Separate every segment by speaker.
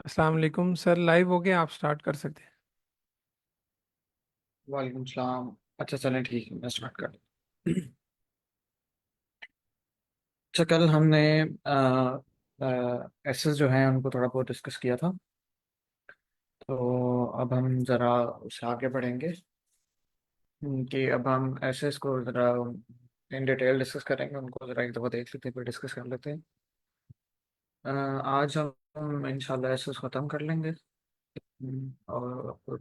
Speaker 1: अस्सलाम वालेकुम sir, live हो गया, आप स्टार्ट कर सकते हैं।
Speaker 2: वालेकुम सलाम। अच्छा चलें, ठीक है, मैं स्टार्ट कर। अच्छा, कल हमने एसेस जो हैं उनको थोड़ा बहुत डिस्कस किया था। तो अब हम ज़रा उससे आगे बढ़ेंगे कि अब हम एसेस को ज़रा इन डिटेल डिस्कस करेंगे, उनको ज़रा एक दफ़ा देख लेते हैं, फिर डिस्कस कर लेते हैं। आज हम इंशाल्लाह एसेस ख़त्म कर लेंगे। और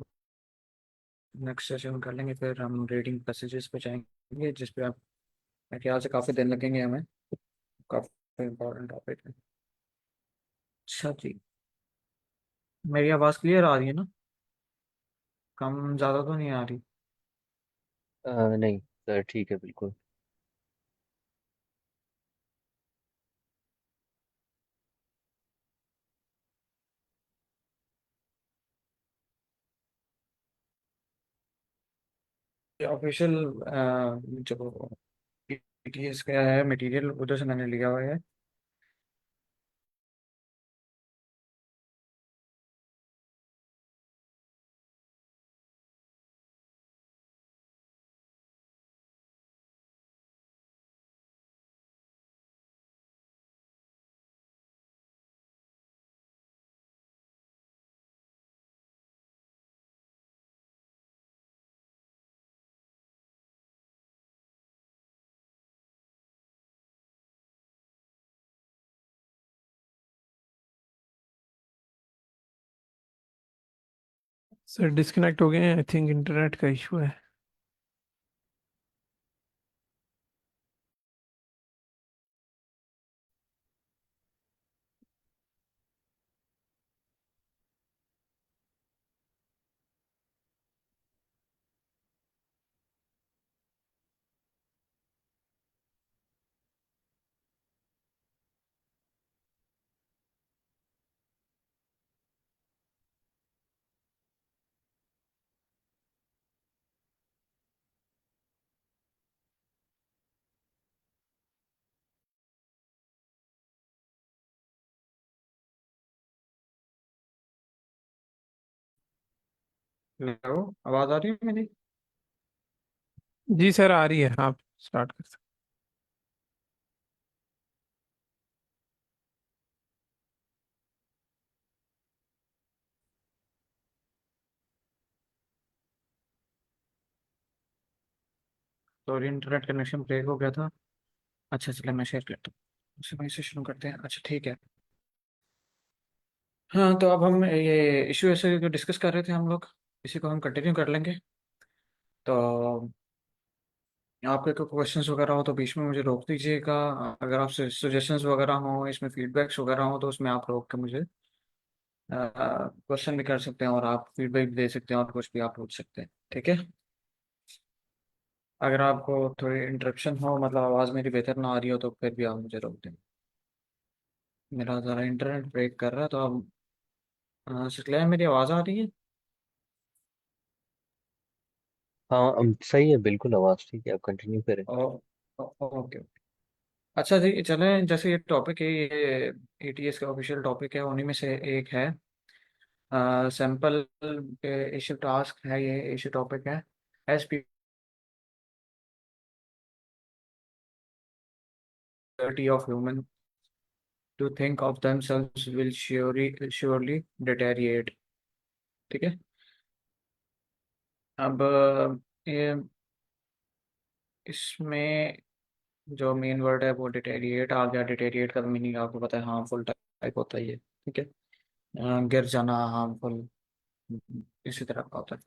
Speaker 2: नेक्स्ट सेशन कर लेंगे, फिर हम रीडिंग पैसेजेस पे जाएंगे, जिस पे आप मेरे ख्याल से काफ़ी दिन लगेंगे हमें। काफ़ी इंपॉर्टेंट टॉपिक है। अच्छा जी, मेरी आवाज़ क्लियर आ रही है ना? कम ज़्यादा तो नहीं आ रही?
Speaker 3: नहीं सर, ठीक है बिल्कुल।
Speaker 2: ऑफिशियल जो पीटीएस का है मटेरियल, उधर से मैंने लिया हुआ है।
Speaker 1: सर डिस्कनेक्ट हो गए हैं, आई थिंक इंटरनेट का इशू है।
Speaker 2: हेलो, आवाज़ आ रही है मेरी?
Speaker 1: जी सर, आ रही है, आप स्टार्ट कर सकते
Speaker 2: सॉरी, इंटरनेट कनेक्शन ब्रेक हो गया था। अच्छा चलिए, मैं शेयर करता हूँ, उसी वहीं से शुरू करते हैं। अच्छा ठीक है। हाँ, तो अब हम ये इशू ऐसे जो डिस्कस कर रहे थे हम लोग, इसी को हम कंटिन्यू कर लेंगे। तो आपके कोई क्वेश्चंस वगैरह हो तो बीच में मुझे रोक दीजिएगा। अगर आपसे सजेशंस वगैरह हो, इसमें फीडबैक्स वगैरह हो, तो उसमें आप रोक के मुझे क्वेश्चन भी कर सकते हैं, और आप फीडबैक भी दे सकते हैं, और कुछ भी आप पूछ सकते हैं। ठीक है। अगर आपको थोड़ी इंटरप्शन हो, मतलब आवाज़ मेरी बेहतर ना आ रही हो, तो फिर भी आप मुझे रोक दें। मेरा ज़रा इंटरनेट ब्रेक कर रहा है, तो अब शिकला मेरी आवाज़ आ रही है?
Speaker 3: हाँ, सही है बिल्कुल, आवाज़ ठीक है, आप कंटिन्यू करें।
Speaker 2: ओके। अच्छा जी, चलें, जैसे ये टॉपिक है, ये एटीएस का ऑफिशियल टॉपिक है, उन्हीं में से एक है। सैंपल इशू टास्क है, ये इशू टॉपिक है। As periodicity of human to think of themselves will surely deteriorate। ठीक है। अब ये इसमें जो मेन वर्ड है वो डिटेरिएट आ गया। डिटेरिएट का मीनिंग आपको पता है, हार्मफुल टाइप होता है ये। ठीक है। गिर जाना, हार्मफुल, इसी तरह का होता है।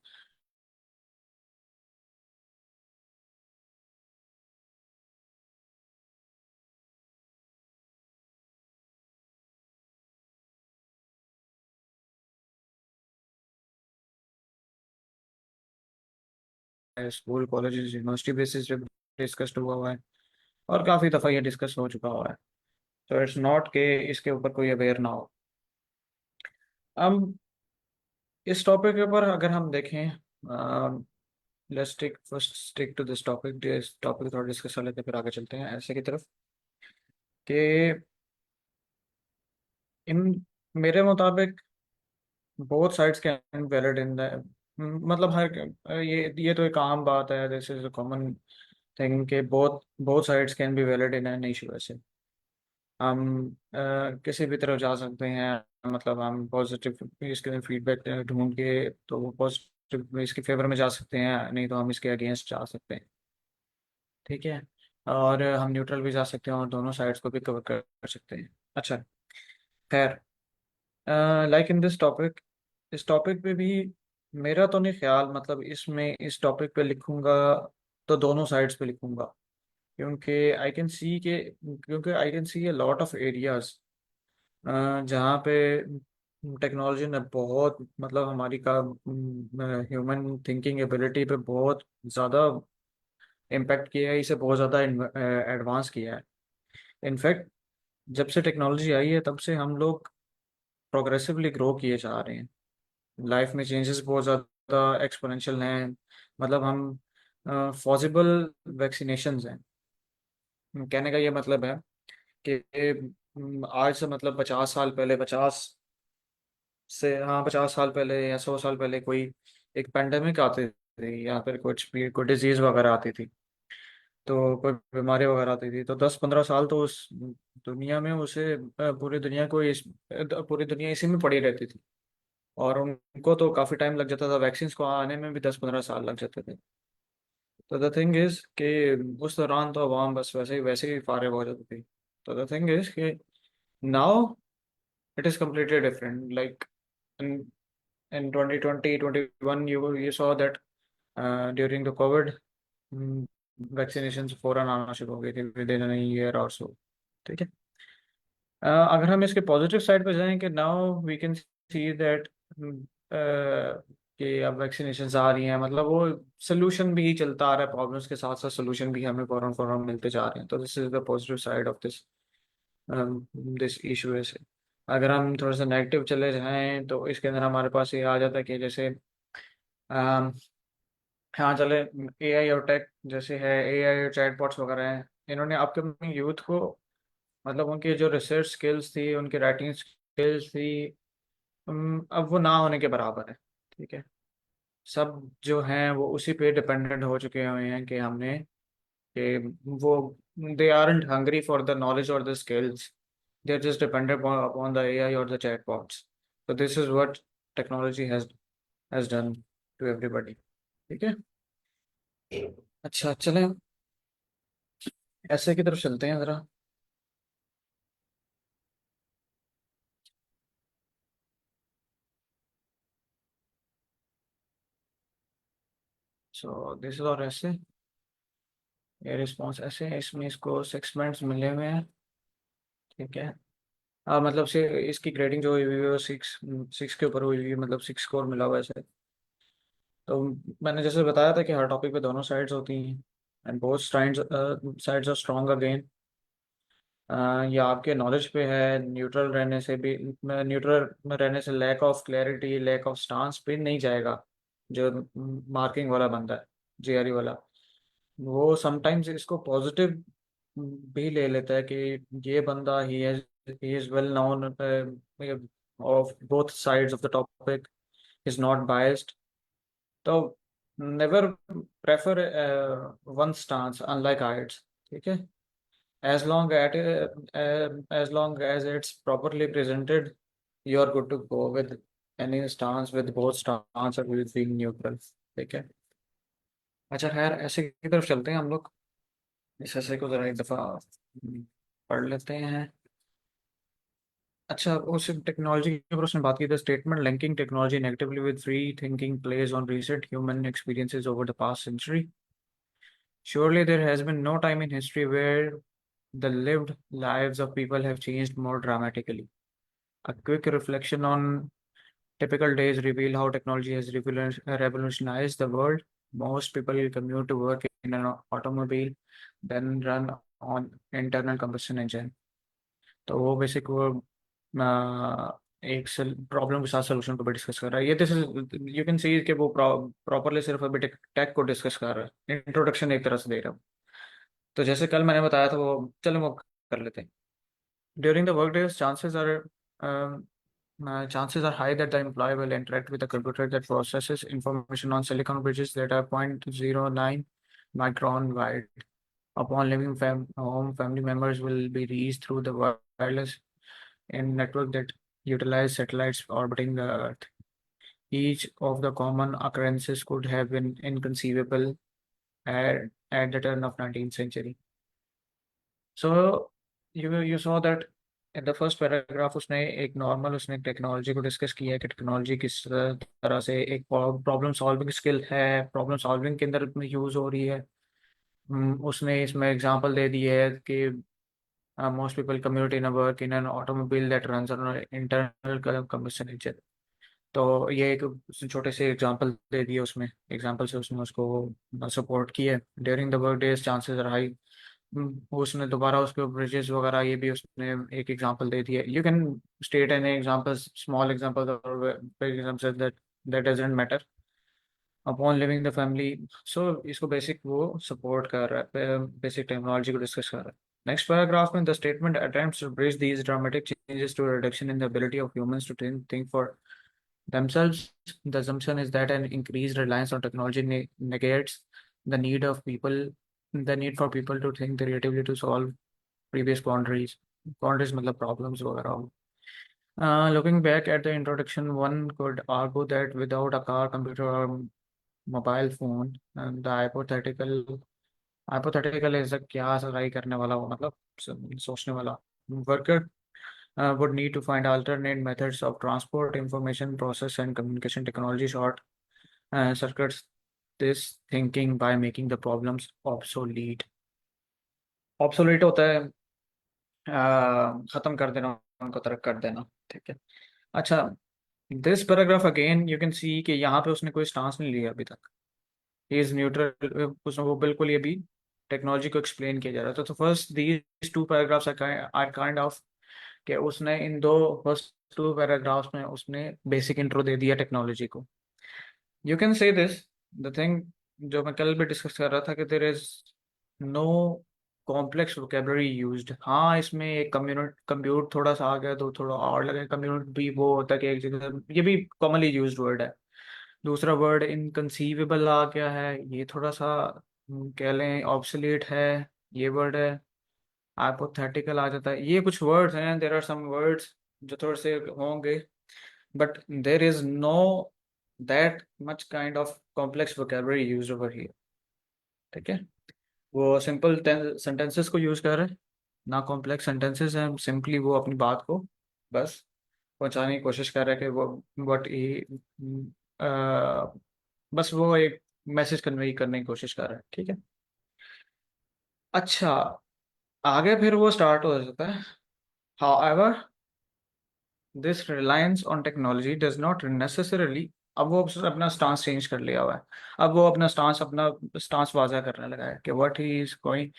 Speaker 2: स्कूल, कॉलेज, यूनिवर्सिटी बेसिस पे डिस्कस हुआ है, और काफ़ी दफ़ा ये डिस्कस हो चुका हुआ है। तो इट्स नॉट के इसके ऊपर कोई अवेयर ना हो। अब इस टॉपिक के ऊपर अगर हम देखें, let's take first stick to this topic. इस टॉपिक थोड़ा डिस्कस कर लेते हैं, फिर आगे चलते हैं ऐसे की तरफ कि इन मेरे मुताबिक both sides can valid in the, मतलब हर, ये तो एक आम बात है, this is a common thing कि both both sides can be valid in an issue. ऐसे हम किसी भी तरफ जा सकते हैं, मतलब हम पॉजिटिव इसके फीडबैक ढूंढ के तो वो पॉजिटिव इसके फेवर में जा सकते हैं, नहीं तो हम इसके अगेंस्ट जा सकते हैं। ठीक है। और हम न्यूट्रल भी जा सकते हैं और दोनों साइड्स को भी कवर कर सकते हैं। अच्छा, खैर, लाइक इन दिस टॉपिक, इस टॉपिक पे भी मेरा तो नहीं ख्याल, मतलब इसमें इस टॉपिक पे लिखूंगा तो दोनों साइड्स पे लिखूंगा, क्योंकि आई कैन सी के क्योंकि I can see a lot of areas जहाँ पे टेक्नोलॉजी ने बहुत, मतलब हमारी का ह्यूमन थिंकिंग एबिलिटी पे बहुत ज़्यादा इम्पेक्ट किया है, इसे बहुत ज़्यादा एडवांस किया है। इनफैक्ट जब से टेक्नोलॉजी आई है तब से हम लोग प्रोग्रेसिवली ग्रो किए जा रहे हैं। लाइफ में चेंजेस बहुत ज़्यादा एक्सपोनेंशियल हैं। मतलब हम पॉसिबल वैक्सीनेशंस हैं। कहने का ये मतलब है कि आज से मतलब 50 साल पहले, 50 साल पहले या 100 साल पहले कोई एक पेंडेमिक आती थी या फिर कुछ भी कोई डिजीज वगैरह आती थी, तो कोई बीमारी वगैरह आती थी, तो 10-15 साल तो उस दुनिया में उसे पूरी दुनिया इसी में पड़ी रहती थी। और उनको तो काफ़ी टाइम लग जाता था, वैक्सीन को आने में भी 10-15 साल लग जाते थे। तो द थिंग इज कि उस दौरान तो आवाम बस वैसे ही फारिग हो जाती थी। तो द थिंग इज कि now it is completely different. Like in 2020 21, you saw that during the COVID, vaccination फौरन आना शुरू हो गई थी विद इन ईयर और सो। ठीक है। अगर हम इसके पॉजिटिव साइड पे जाएं कि now we can see that कि अब वैक्सीनेशन आ रही हैं, मतलब वो सोल्यूशन भी चलता आ रहा है, प्रॉब्लम्स के साथ साथ सोल्यूशन भी हमें फौरन फौरन मिलते जा रहे हैं। तो this is the positive side of this issue है। अगर हम थोड़ा सा नेगेटिव चले जाएं तो इसके अंदर हमारे पास ये आ जाता है कि जैसे अम, हाँ चले, एआई और टेक जैसे है, एआई और चैटबॉट्स वगैरह हैं, इन्होंने अपकमिंग यूथ को, मतलब उनकी जो रिसर्च स्किल्स थी, उनकी राइटिंग स्किल्स थी, अब वो ना होने के बराबर है। ठीक है। सब जो हैं वो उसी पे डिपेंडेंट हो चुके हुए हैं कि हमने, कि वो, they aren't hungry for the knowledge और the skills, they are just dependent upon the AI और द चैटबॉट्स। तो this is what technology has done to everybody. ठीक है। अच्छा चलें, ऐसे की तरफ चलते हैं जरा। सो दिस इज और ऐसे, ये रिस्पॉन्स ऐसे है, इसमें इसको 6 पॉइंट्स मिले हुए हैं। ठीक है। मतलब से इसकी ग्रेडिंग जो हुई हुई है वो 6 के ऊपर हुई हुई है, मतलब 6 स्कोर मिला हुआ है इसे। तो मैंने जैसे बताया था कि हर टॉपिक पे दोनों साइड्स होती हैं, and both sides are strong again. या आपके नॉलेज पे है, न्यूट्रल रहने से भी, न्यूट्रल रहने से lack of clarity, lack of stance पे नहीं जाएगा। जो मार्किंग वाला बंदा है, जेआरई वाला, वो समटाइम्स इसको पॉजिटिव भी ले लेता है कि ये बंदा ही is well known of both sides of the topic, is not biased. तो never prefer one stance unlike its. ठीक है। as long at as long as it's properly presented, you are good to go with any stance, with both stance or with being neutral। ठीक है। अच्छा खैर, ऐसे की तरफ चलते हैं हम लोग। इस ऐसे को जरा एक दफा पढ़ लेते हैं। अच्छा, उस टेक्नोलॉजी के ऊपर उसने बात की, the statement linking technology negatively with free thinking plays on recent human experiences over the past century. Surely there has been no time in history where the lived lives of people have changed more dramatically. A quick reflection on typical days reveal how technology has revolutionized the world. Most people commute to work in an automobile, then run on internal combustion engine. तो वो basic वो एक problem के साथ solution को भी discuss कर रहा है। ये this is, you can see कि वो प्रॉपरली सिर्फ अभी टेक को डिस्कस कर रहा है, इंट्रोडक्शन एक तरह से दे रहा है। तो जैसे कल मैंने बताया था, वो चलो वो कर लेते हैं। During the work days chances are chances are high that the employee will interact with a computer that processes information on silicon bridges that are 0.09 micron wide. Upon leaving home, family members will be reached through the wireless and network that utilize satellites orbiting the Earth. Each of the common occurrences could have been inconceivable at the turn of 19th century. So you saw that in the first paragraph उसने एक normal उसने technology को discuss किया है कि technology किस तरह से एक प्रॉब्लम सॉल्विंग स्किल है, प्रॉब्लम सॉल्विंग के अंदर में यूज हो रही है। उसने इसमें एग्जांपल दे दी है कि most people commute in a work in an automobile that runs on an internal combustion engine। तो ये एक उसने छोटे से एग्जांपल दे दिए, उसमें एग्जांपल से उसने उसको सपोर्ट किया। During the work days chances are high. उसने दोबारा उसके ब्रिजेस वगैरह ये भी उसने एक एग्जांपल दे दिया। You can state an example, small example और big example, that that doesn't matter. Upon living the family, so इसको बेसिक वो सपोर्ट कर रहा है, बेसिक टेक्नोलॉजी को डिस्कस कर रहा है। नेक्स्ट पैराग्राफ में the statement attempts to bridge these dramatic changes to reduction in the ability of humans to think for themselves. The assumption is that an increased reliance on technology negates the need of people, the need for people to think creatively to solve previous boundaries. Boundaries मतलब problems वगैरह हो। Looking back at the introduction, one could argue that without a car, computer, or mobile phone, the hypothetical is क्या सगाई करने वाला हो, मतलब सोचने वाला worker would need to find alternate methods of transport, information process, and communication technology short circuits this thinking by making the problems obsolete। obsolete होता है खत्म कर देना, उनको तर्क कर देना। ठीक है। अच्छा, this paragraph again you can see कि यहाँ पे उसने कोई स्टांस नहीं लिया अभी तक। ही इज न्यूट्रल, उसने वो बिल्कुल ये भी टेक्नोलॉजी को एक्सप्लेन किया जा रहा था। तो first these two paragraphs are kind of कि उसने इन दो फर्स्ट टू पैराग्राफ्स में उसने बेसिक इंट्रो दे दिया टेक्नोलॉजी को। You can say this the thing जो मैं कल भी डिस्कस कर रहा था कि there is no complex vocabulary used. हाँ, इसमें एक कंप्यूट थोड़ा सा आ गया तो थोड़ा और लगे। कंप्यूट भी वो होता है कि एक जगह, ये भी कॉमनली यूज्ड वर्ड है। दूसरा वर्ड इनकंसीवेबल आ गया है, ये थोड़ा सा कह लें ऑब्सोलीट है। ये वर्ड है हाइपोथेटिकल आ जाता है। ये कुछ वर्ड्स हैं, देर आर सम वर्ड्स जो थोड़े से होंगे, but there is know that much kind of complex vocabulary use over here. ठीक है। वो सिंपल सेंटेंसेस को यूज कर रहे हैं, ना कॉम्प्लेक्स सेंटेंसेस हैं। सिंपली वो अपनी बात को बस पहुंचाने की कोशिश कर रहे हैं कि वो बट ये बस वो एक मैसेज कन्वे करने की कोशिश कर रहे हैं। ठीक है। अच्छा, आगे फिर वो स्टार्ट हो जाता है। However, this reliance on technology does not necessarily, अब वो अपना स्टांस चेंज कर लिया हुआ है। अब वो अपना स्टांस वाज़ा करने लगा है कि what he is going,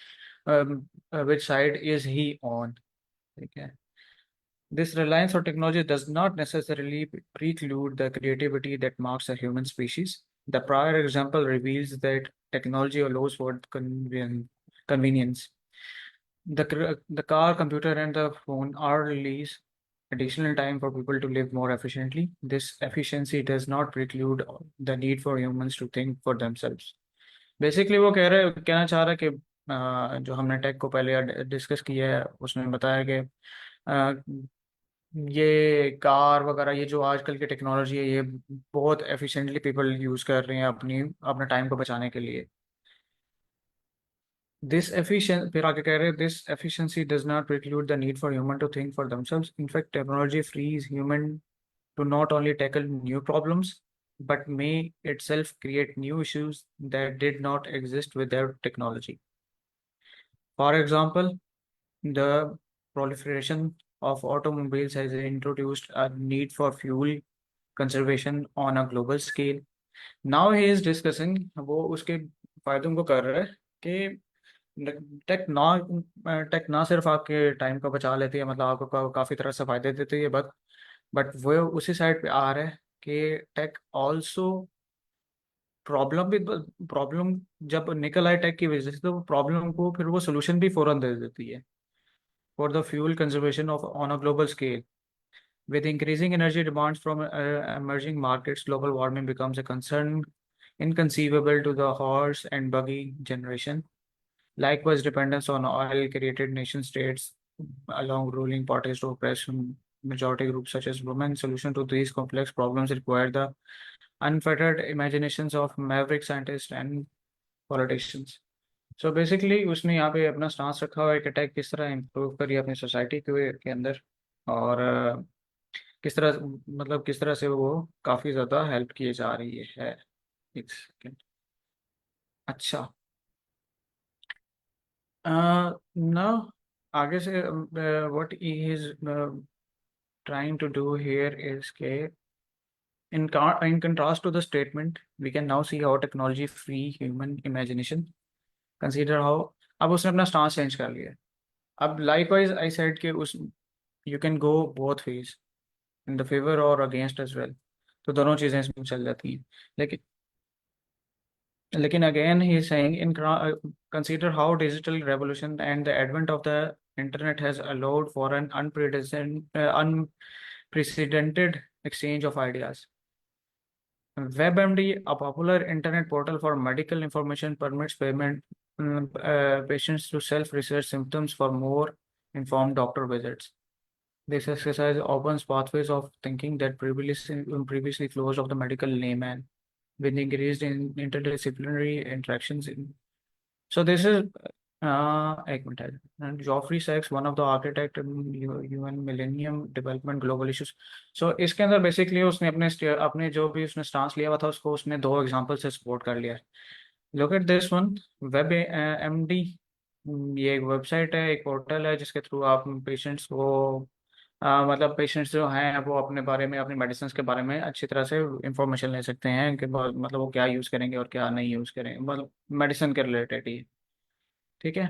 Speaker 2: which side is he on. ठीक है। This reliance on technology does not necessarily preclude the creativity that marks a human species. The prior example reveals that technology allows for convenience. The car, computer, and the phone are release additional time for people to live more efficiently. This efficiency does not preclude the need for humans to think for themselves. Basically वो कहना चाह रहा है कि जो हमने take को पहले डिस्कस किया है उसमें बताया कि ये कार वगैरह, ये जो आजकल की टेक्नोलॉजी है, ये बहुत एफिशिएंटली पीपल यूज कर रहे हैं अपने टाइम को बचाने के लिए। दिस एफिशिएंट, फिर आगे कह रहे हैं, this efficiency does not preclude the need for human to think for themselves. In fact technology frees human to not only tackle new problems but may itself create new issues that did not exist without technology. For example, the proliferation of automobiles has introduced a need for fuel conservation on a global scale. Now he is discussing, वो उसके फायदों को कर रहा है कि take ना सिर्फ आपके टाइम को बचा लेती है, मतलब आपको काफ़ी तरह से फायदे देती है, बट वो उसी साइड पे आ रहा है कि टेक ऑल्सो प्रॉब्लम भी, प्रॉब्लम जब निकल आए टेक की वजह से तो प्रॉब्लम को फिर वो सोल्यूशन भी फौरन दे देती है। For the fuel conservation of on a global scale, With increasing energy demands from emerging markets, global warming becomes a concern inconceivable to the horse and buggy generation. Likewise, dependence on oil created nation states along ruling parties to oppress majority groups such as women. Solution to these complex problems require the unfettered imaginations of maverick scientists and politicians. So basically उसने यहाँ पे अपना stance रखा हुआ है कि take किस तरह इम्प्रूव करिए अपनी सोसाइटी के अंदर, और किस तरह, मतलब किस तरह से वो काफ़ी ज़्यादा हेल्प की जा रही है। एक सेकेंड। अच्छा, ना आगे से what he is trying to do here is के in contrast to the statement, we can now see how technology free human imagination. Consider how, अब उसने अपना स्टांस चेंज कर लिया है। अब लाइकवाइज आई सेड कि उस you can go both ways, in the favour और अगेंस्ट एज वेल, तो दोनों चीज़ें इसमें चल जाती हैं। लेकिन again he is saying consider how digital revolution and the advent of the internet has allowed for an unprecedented exchange of ideas. WebMD, a popular internet portal for medical information, permits patients to self-research symptoms for more informed doctor visits. This exercise opens pathways of thinking that previously closed of the medical layman, with increased in interdisciplinary interactions. So this is एक minute है, and Geoffrey Sachs, one of the architect UN Millennium Development Global Issues. So इसके अंदर basically उसने अपने जो भी उसने stance लिया हुआ था उसको उसने दो एग्जांपल से सपोर्ट कर लिया है। Look at this one, web MD, ये एक वेबसाइट है, एक पोर्टल है जिसके थ्रू आप पेशेंट्स को मतलब पेशेंट्स जो हैं वो अपने बारे में, अपनी मेडिसिन के बारे में अच्छी तरह से इंफॉर्मेशन ले सकते हैं कि मतलब वो क्या यूज़ करेंगे और क्या नहीं यूज़ करेंगे, मतलब मेडिसिन के रिलेटेड ही। ठीक है।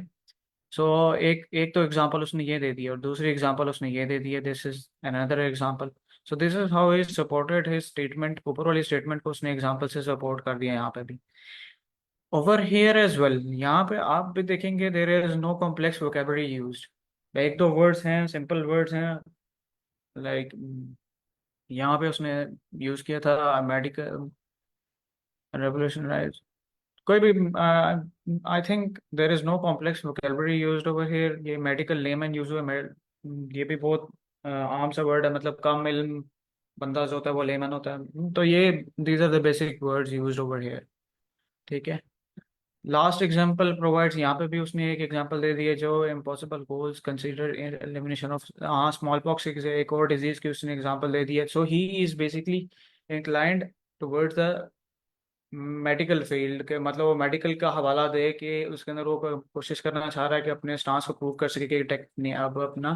Speaker 2: सो एक एक तो एग्जांपल उसने ये दे दी और दूसरी एग्जांपल उसने ये दे दी है, this is another example. So this is how he supported his statement, ऊपर वाली स्टेटमेंट को उसने एग्जांपल से सपोर्ट कर दिया यहाँ पे भी। ओवर हियर एज वेल, यहाँ पे आप भी देखेंगे there is no complex vocabulary used, एक दो वर्ड्स हैं, सिंपल वर्ड्स हैं, लाइक यहाँ पे उसने यूज किया था मेडिकल रेवोल्यूशनराइज, कोई भी, I think there is no complex vocabulary used over here. ये मेडिकल लेमन यूज हुआ, ये भी बहुत आम सा वर्ड है, मतलब कम इल्म बंदा जो होता है वो लेमन होता है, तो ये these are the basic words used over here. ठीक है। लास्ट एग्जांपल प्रोवाइड्स, यहाँ पे भी उसने एक एग्जांपल दे दी है, जो impossible goals consider elimination of, हाँ स्मॉल पॉक्स एक और डिजीज की उसने एग्जांपल दे दी है। So he is basically inclined towards the medical field के, मतलब वो मेडिकल का हवाला दे के उसके अंदर वो कोशिश करना चाह रहा है कि अपने स्टांस को प्रूव कर सके कि टेक ने अब अपना,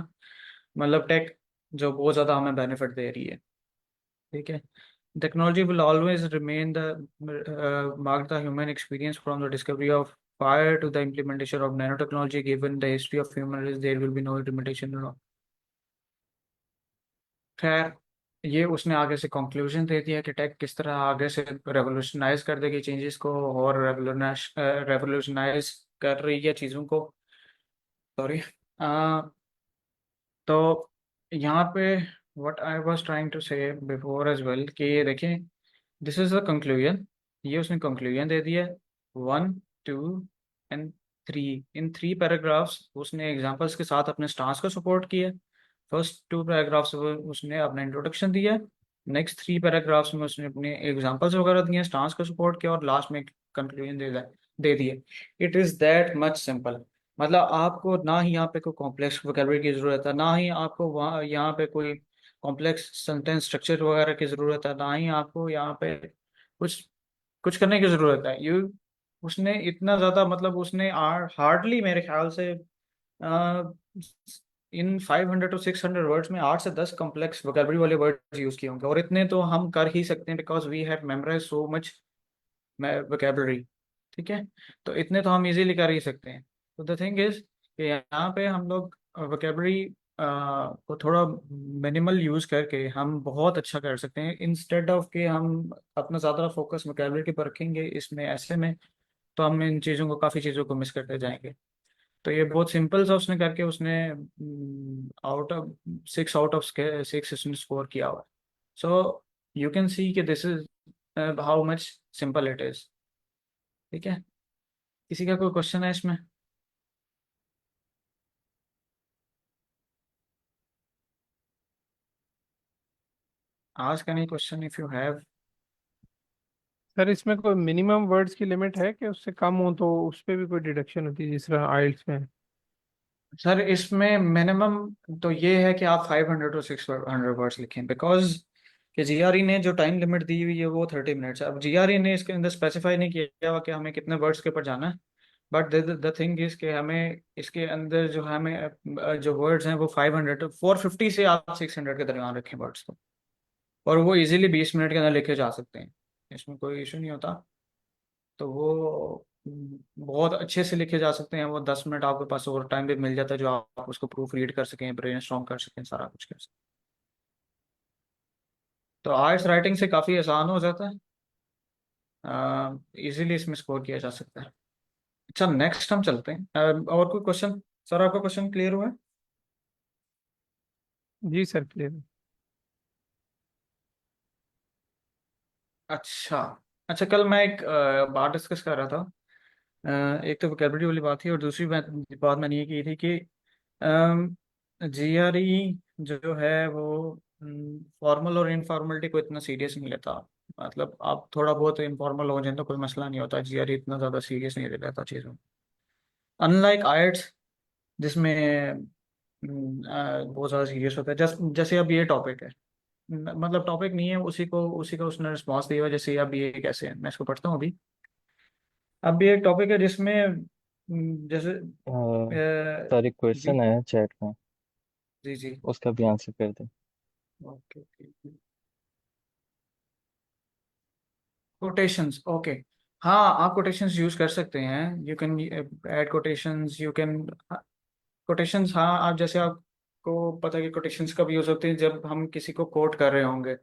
Speaker 2: मतलब टेक जो बहुत ज़्यादा हमें बेनिफिट दे रही है। ठीक है। Technology will always remain the mark the human experience from the discovery of fire to the implementation of nano technology, given the history of human race there will be no limitation. खैर, ये उसने आगे से conclusion दे दिया कि take किस तरह आगे से रेवोल्यूशनाइज कर देगी चेंजेस को, और रेवोल्यूशनाइज कर रही है चीज़ों को। सॉरी। तो यहाँ पे what I was trying to say before as well कि ये देखें, दिस इज द कंक्लूजन, ये उसने कंक्लूजन दे दिया। 1, 2 एंड 3, इन 3 पैराग्राफ्स उसने एग्जांपल्स के साथ अपने स्टांस को सपोर्ट किया। फर्स्ट 2 पैराग्राफ्स में उसने अपना इंट्रोडक्शन दिया, नेक्स्ट 3 पैराग्राफ्स में उसने अपने एग्जांपल्स वगैरह दिए, स्टांस को सपोर्ट किया, और लास्ट में कंक्लूजन दे दिए। It is that much simple. मतलब आपको ना ही यहाँ पे कोई कॉम्प्लेक्स वोकेबलरी की ज़रूरत है, ना ही आपको वहाँ यहाँ पे कोई कॉम्प्लेक्स सेंटेंस स्ट्रक्चर वगैरह की ज़रूरत है, ना ही आपको यहाँ पे कुछ कुछ करने की ज़रूरत है। यू उसने इतना ज़्यादा, मतलब उसने हार्डली मेरे ख्याल से इन 500 to 600 वर्ड्स में 8 से 10 कॉम्प्लेक्स वोकेबलरी वाले वर्ड्स यूज़ किए होंगे, और इतने तो हम कर ही सकते हैं because we have memorise so much vocabulary. ठीक है। तो इतने तो हम इजीली कर ही सकते हैं। तो द थिंग इज कि यहाँ पे हम लोग वोकेबलरी को थोड़ा मिनिमल यूज़ करके हम बहुत अच्छा कर सकते हैं, इंस्टेड ऑफ कि हम अपना ज़्यादा फोकस वोकेबलरी के पर रखेंगे इसमें ऐसे में, तो हम इन चीज़ों को, काफ़ी चीज़ों को मिस करते जाएंगे। तो ये बहुत सिंपल सा उसने करके उसने आउट ऑफ 6 आउट ऑफ 6 उसने स्कोर किया हुआ है। सो यू कैन सी कि this is how much simple it is. ठीक है, किसी का कोई क्वेश्चन है इसमें? Ask any question if you have.
Speaker 1: Sir इसमें कोई मिनिमम वर्ड्स की लिमिट है कि उससे कम हो तो उस पे भी कोई डिडक्शन होती है जिस तरह आइल्स में है?
Speaker 2: सर इसमें मिनिमम तो ये है कि आप 500 to 600 वर्ड्स लिखें, बिकॉज कि जीआरई ने जो टाइम लिमिट दी हुई है वो 30 मिनट्स है। अब जीआरई ने इसके अंदर स्पेसिफाई नहीं किया हुआ कि हमें कितने वर्ड्स के ऊपर जाना है, बट द थिंग इज कि हमें इसके अंदर जो हमें जो वर्ड्स हैं वो 450 से आप 600 के दरमियान रखें वर्ड्स को, और वो इजीली 20 मिनट के अंदर लिखे जा सकते हैं, इसमें कोई इशू नहीं होता। तो वो बहुत अच्छे से लिखे जा सकते हैं। वो 10 मिनट आपके पास और टाइम भी मिल जाता है जो आप उसको प्रूफ रीड कर सकें, ब्रेन स्ट्रॉन्ग कर सकें, सारा कुछ कर सकें। तो आर्ट्स राइटिंग से काफ़ी आसान हो जाता है, इजीली इसमें स्कोर किया जा सकता है। अच्छा, नेक्स्ट हम चलते हैं। और कोई क्वेश्चन? सर आपका क्वेश्चन क्लियर हुआ है?
Speaker 1: जी सर, क्लियर।
Speaker 2: अच्छा। अच्छा, कल मैं एक बात डिस्कस कर रहा था। एक तो वोकेबलरी वाली बात थी, और दूसरी बात मैंने ये की थी कि जीआरई जो है वो फॉर्मल और इनफॉर्मलिटी को इतना सीरियस नहीं लेता। मतलब आप थोड़ा बहुत इनफॉर्मल हो जाए तो कोई मसला नहीं होता, जीआरई इतना ज़्यादा सीरियस नहीं लेता चीज़ों। अनलाइक आयट्स जिसमें बहुत ज़्यादा सीरियस होता है। जैसे अब ये टॉपिक है, मतलब टॉपिक नहीं है, उसी का उसने रिस्पॉन्स दिया हुआ। जैसे अब ये कैसे है, मैं इसको पढ़ता हूँ अभी। अब ये एक टॉपिक है जिसमें जैसे
Speaker 3: सर एक
Speaker 2: जी
Speaker 3: क्वेश्चन है चैट में,
Speaker 2: जी जी।
Speaker 3: उसका भी आंसर कर दें।
Speaker 2: Okay okay. Quotations, okay. हाँ, आप कोटेशंस यूज कर सकते हैं। You can add quotations, you can quotations. हाँ, आप जैसे आपको पता है कि कोटेशंस कब यूज होती हैं, जब हम किसी को कोट कर रहे होंगे।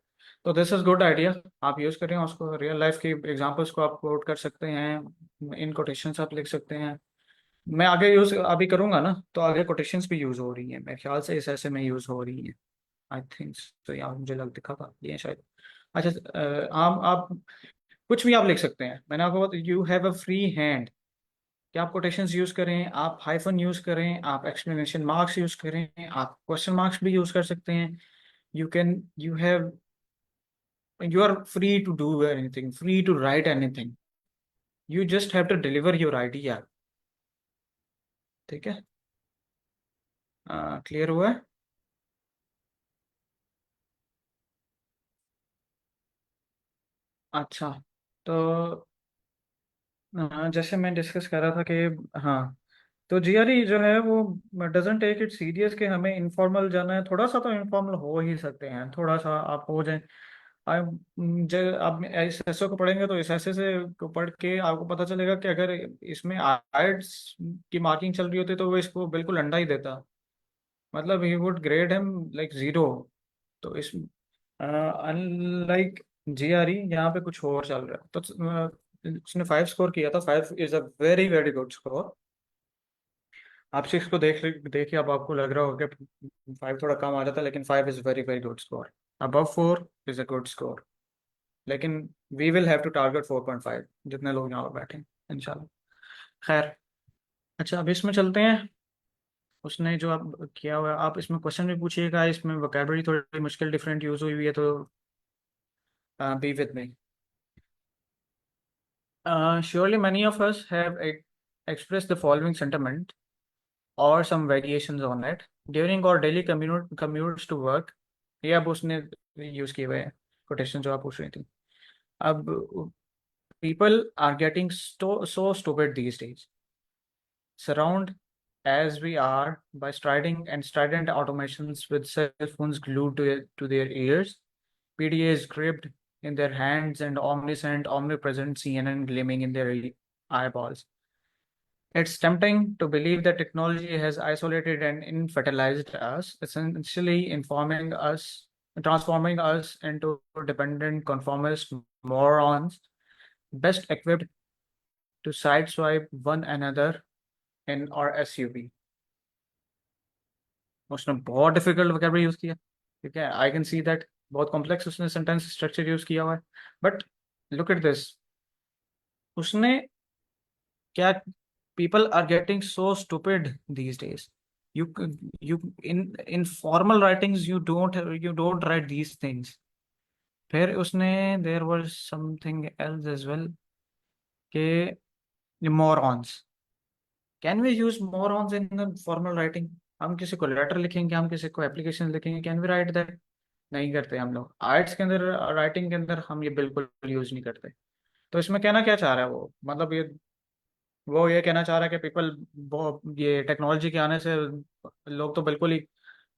Speaker 2: तो दिस इज गुड आइडिया, आप यूज करें उसको। रियल लाइफ के एग्जांपल्स को आप कोट कर सकते हैं, इन कोटेशंस आप लिख सकते हैं। मैं आगे यूज अभी करूंगा ना, तो आगे कोटेशंस भी यूज हो रही हैं मेरे ख्याल से, इस ऐसे में यूज हो रही हैं। आई थिंक तो यहाँ मुझे लग दिखा था ये शायद। अच्छा, आप कुछ भी आप लिख सकते हैं। मैंने आपको बताया you have a free hand, कि आप कोटेशंस यूज करें, आप हाइफन यूज करें, आप एक्सक्लेमेशन मार्क्स यूज करें, आप क्वेश्चन मार्क्स भी यूज कर सकते हैं। You can you have you are free to do anything, free to write anything. You just have to deliver your idea. ठीक है, क्लियर हुआ है? अच्छा, तो जैसे मैं डिस्कस कर रहा था कि हाँ, तो जीआरई जो है वो डजंट टेक इट सीरियस कि हमें इनफॉर्मल जाना है। थोड़ा सा तो इनफॉर्मल हो ही सकते हैं, थोड़ा सा आप हो जाए। आप जब आप इस ऐसे को पढ़ेंगे तो इस ऐसे से को पढ़ के आपको पता चलेगा कि अगर इसमें आयट्स की मार्किंग चल रही होती तो वो इसको बिल्कुल अंडा ही देता। मतलब he would grade him like zero. तो इस अनलाइक जीआरई यहाँ पे कुछ और चल रहा है। तो उसने 5 स्कोर किया था। 5 is a very very good score. आप 6 को देखिए, अब आपको लग रहा होगा कि 5 थोड़ा कम आ जाता है, लेकिन 5 is very very good score. Above 4 is a good score, लेकिन we will have to target 4.5 जितने लोग यहाँ पर बैठे हैं इंशाल्लाह। खैर, अच्छा अब इसमें चलते हैं। उसने जो आप किया हुआ है, आप इसमें क्वेश्चन भी पूछिएगा। इसमें वोकेबलरी थोड़ी मुश्किल डिफरेंट यूज हुई हुई है, तो be with me. Surely many of us have expressed the following sentiment or some variations on it during our daily commutes to work. ये अब उसने यूज किए हुए हैं कोटेशन जो आप पूछ रही थी। अब people are getting so stupid these days. Surround as we are by strident automations with cell phones glued to their ears, PDAs gripped in their hands, and omniscient, omnipresent CNN gleaming in their eyeballs. It's tempting to believe that technology has isolated and infantilized us, essentially transforming us into dependent conformist morons, best equipped to sideswipe one another in or SUV. उसने बहुत difficult vocabulary use किया, ठीक है, I can see that, बहुत complex उसने sentence structure use किया हुआ है, बट लुक एट दिस, उसने क्या, people are getting so stupid these days. You you in formal writings you don't write these things. फिर उसने there was something else as well कि morons. Can we use morons in the formal writing? हम किसी को letter लिखेंगे, हम किसी को एप्लीकेशन लिखेंगे, कैन वी राइट दैट? नहीं करते हम लोग, आर्ट्स के अंदर, राइटिंग के अंदर हम ये बिल्कुल यूज नहीं करते। तो इसमें कहना क्या चाह रहा है वो, मतलब ये, वो ये कहना चाह रहा है कि पीपल, ये टेक्नोलॉजी के आने से लोग तो बिल्कुल ही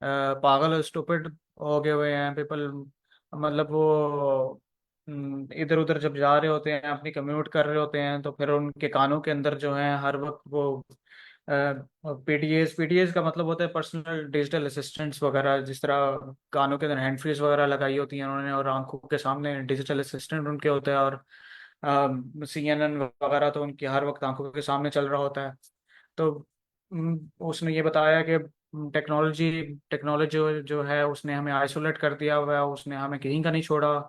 Speaker 2: पागल और स्टूपिड हो गए हुए हैं पीपल, मतलब वो इधर उधर जब जा रहे होते हैं, अपनी कम्यूट कर रहे होते हैं, तो फिर उनके कानों के अंदर जो है हर वक्त वो पीटीएस का मतलब होता है पर्सनल डिजिटल असिस्टेंट्स वगैरह, जिस तरह कानों के अंदर हैंड फ्रीज वगैरह लगाई होती हैं उन्होंने, और आंखों के सामने डिजिटल असिस्टेंट उनके होते हैं, और CNN वगैरह तो उनकी हर वक्त आंखों के सामने चल रहा होता है। तो उसने ये बताया कि टेक्नोलॉजी टेक्नोलॉजी जो है उसने हमें आइसोलेट कर दिया हुआ है, उसने हमें कहीं का नहीं छोड़ा,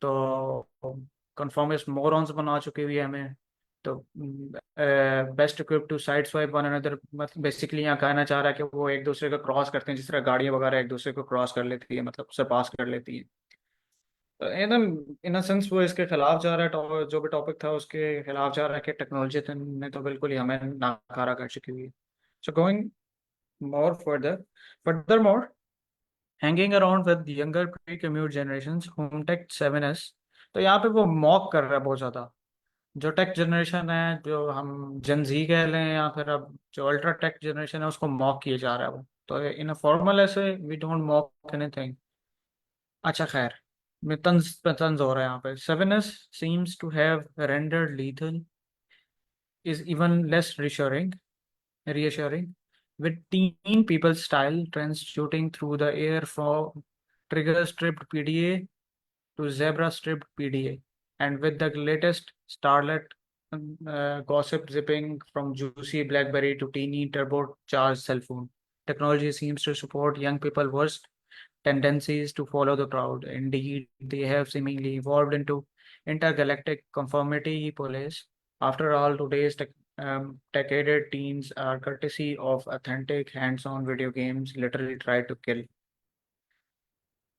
Speaker 2: तो कन्फर्मिस्ट मोरॉन्स बना चुकी हुई है हमें। तो best equip to side swipe one another, मतलब बेसिकली यहाँ कहना चाह रहा है कि वो एक दूसरे को क्रॉस करते हैं, जिस तरह गाड़ियाँ वगैरह एक दूसरे को क्रॉस कर लेती है, मतलब उससे पास कर लेती है। तो एकदम इन सेंस वो इसके खिलाफ जा रहा है, जो भी टॉपिक था उसके खिलाफ जा रहा है कि टेक्नोलॉजी ने तो बिल्कुल ही हमें नाकारा कर चुकी हुई है। So going more furthermore, hanging around with younger pre-commute generations whom tech 7s, तो यहाँ पे वो मॉक कर रहा है बहुत ज्यादा, जो टेक जनरेशन है, जो हम जन जी कह लें, या फिर अब जो अल्ट्रा टेक जनरेशन है, उसको मॉक किए जा रहा है वो। तो इन अ फॉर्मल ऐसे वी डोंट मॉक एनीथिंग। अच्छा खैर, मैं तंज तंज हो रहा है यहाँ पे। 7s seems to have rendered lethal is even less reassuring, with teen people style trends shooting through the air from trigger stripped PDA to zebra stripped PDA, and with the latest starlet gossip zipping from juicy BlackBerry to teeny turbocharged cell phone. Technology seems to support young people's worst tendencies to follow the crowd. Indeed, they have seemingly evolved into intergalactic conformity police. After all, today's tech-aided teens are courtesy of authentic hands-on video games literally try to kill.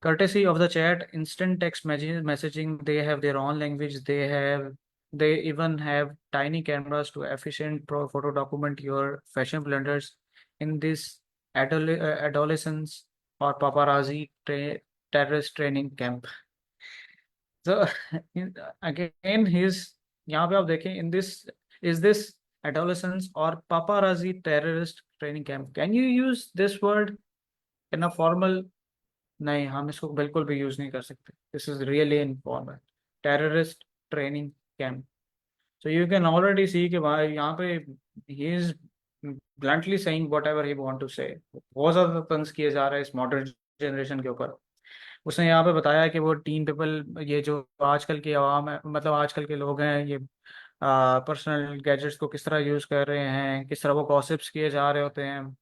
Speaker 2: Courtesy of the chat, instant text messaging, they have their own language. They even have tiny cameras to efficient pro photo document your fashion blunders in this adolescence or paparazzi terrorist training camp. So again, he's यहाँ पे आप देखें, in this is this adolescence or paparazzi terrorist training camp. Can you use this word in a formal? नहीं, हम इसको बिल्कुल भी use नहीं कर सकते। This is really informal terrorist training camp. So you can already see कि भाई यहाँ पे ही is bluntly saying whatever he want to say. बहुत ज्यादा तंज किया जा रहा है इस मॉडर्न जनरेशन के ऊपर। उसने यहाँ पे बताया कि वो टीन पीपल, ये जो आजकल की आवाम है, मतलब आजकल के लोग हैं, ये पर्सनल गैजेट्स को किस तरह यूज कर रहे हैं, किस तरह वो गॉसिप्स किए जा रहे होते हैं।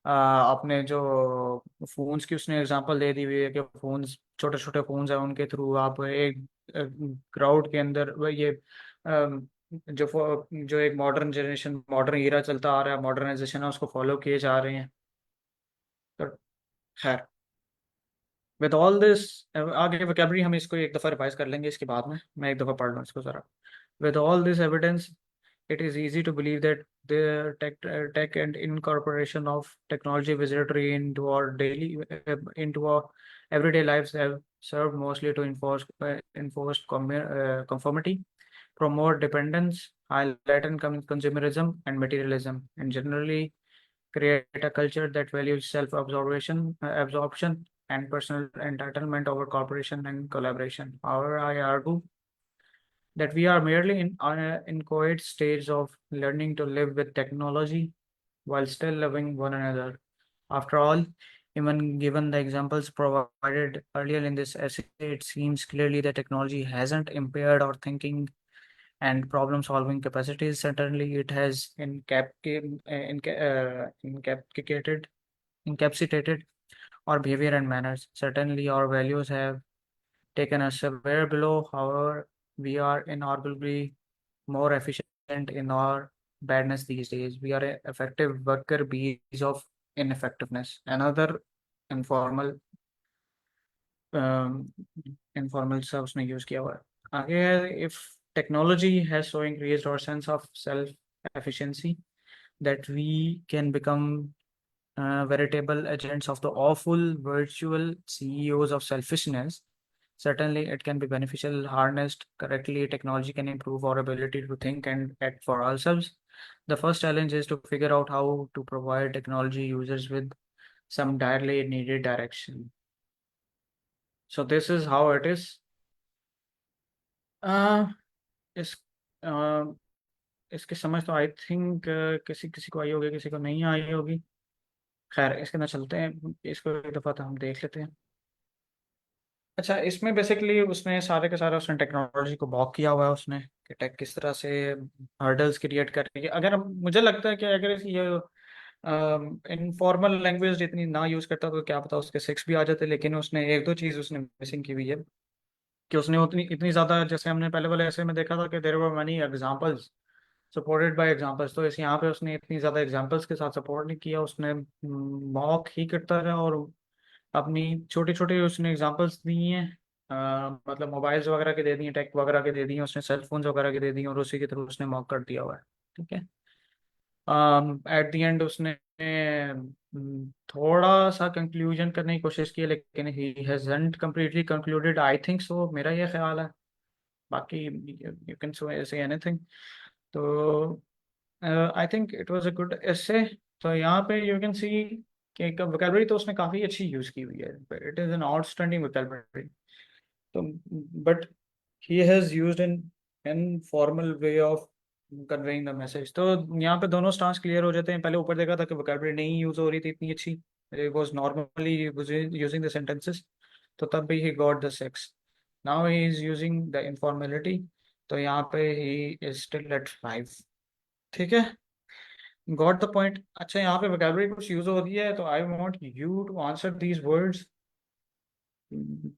Speaker 2: अपने जो फोन्स की उसने एग्जांपल दे दी हुई है कि फोन्स, छोटे छोटे फोन्स हैं, उनके थ्रू आप एक क्राउड के अंदर ये जो एक मॉडर्न जनरेशन, मॉडर्न ईरा चलता आ रहा है, मॉडर्नाइजेशन है, उसको फॉलो किए जा रहे हैं। तो खैर, विद ऑल दिस, आगे वोकैबुलरी हम इसको एक दफ़ा रिवाइज कर लेंगे, इसके बाद में मैं एक दफ़ा पढ़ लूँ इसको ज़रा। With all this evidence, it is easy to believe that the tech and incorporation of technology visibility into our everyday lives have served mostly to enforce conformity, promote dependence, highlight consumerism and materialism, and generally create a culture that values absorption and personal entitlement over cooperation and collaboration. However, I argue that we are merely in inchoate stage of learning to live with technology while still loving one another. After all, even given the examples provided earlier in this essay, it seems clearly that technology hasn't impaired our thinking and problem solving capacities. Certainly, it has incapacitated our behavior and manners. Certainly, our values have taken us somewhere below. However, we are inarguably more efficient in our badness these days. We are effective worker bees of ineffectiveness. Another informal informal सा उसने use किया हुआ है आगे है if technology has so increased our sense of self efficiency that we can become veritable agents of the awful virtual CEOs of selfishness. Certainly, it can be beneficial, harnessed correctly. Technology can improve our ability to think and act for ourselves. The first challenge is to figure out how to provide technology users with some direly needed direction. So this is how it is. Uh, इस uh, इसकी समझ तो I think किसी किसी को आई होगी, किसी को नहीं आई होगी। खैर, इसके अंदर चलते हैं, इसको एक दफ़ा तो हम देख लेते हैं। अच्छा, इसमें बेसिकली उसने सारे के सारे उसने टेक्नोलॉजी को बॉक किया हुआ है उसने कि टेक किस तरह से हर्डल्स क्रिएट कर रही है। अगर मुझे लगता है कि अगर ये इनफॉर्मल लैंग्वेज जितनी ना यूज़ करता तो क्या पता उसके सिक्स भी आ जाते, लेकिन उसने एक दो चीज़ उसने मिसिंग की हुई है कि उसने उतनी इतनी ज़्यादा, जैसे हमने पहले वाले ऐसे में देखा था कि there were many examples supported by examples, तो इस यहाँ पे उसने इतनी ज़्यादा एग्जांपल्स के साथ सपोर्ट नहीं किया, उसने मॉक ही करता रहा और अपनी छोटी छोटी उसने एग्जांपल्स दी हैं। मतलब मोबाइल्स वगैरह के दे दिए, टेक वगैरह के दे दिए, उसने सेल फोन्स वगैरह के दे दिए और उसी के थ्रू उसने मॉक कर दिया हुआ है। ठीक है। एट द एंड उसने थोड़ा सा कंक्लूजन करने की कोशिश की है, लेकिन he hasn't completely concluded, I think so, मेरा ये ख्याल है। बाकी यू कैन से एनीथिंग। तो I think it was a good essay. तो यहाँ पे यू कैन सी कि वोकैबलरी तो उसने काफ़ी अच्छी यूज़ की हुई है, it is an outstanding vocabulary. तो but he has used in formal way of conveying the message. तो यहाँ पे दोनों स्टांस क्लियर हो जाते हैं। पहले ऊपर देखा था कि वोकैबलरी नहीं यूज़ हो रही थी इतनी अच्छी, it was normally using the sentences, तो तब भी he got the six. Now he is using the informality, तो यहाँ पे ही इज स्टिल एट 5। ठीक है, गॉट द पॉइंट। अच्छा, यहाँ पे वोकैबलरी कुछ यूज हो रही है, तो I want you to answer these words.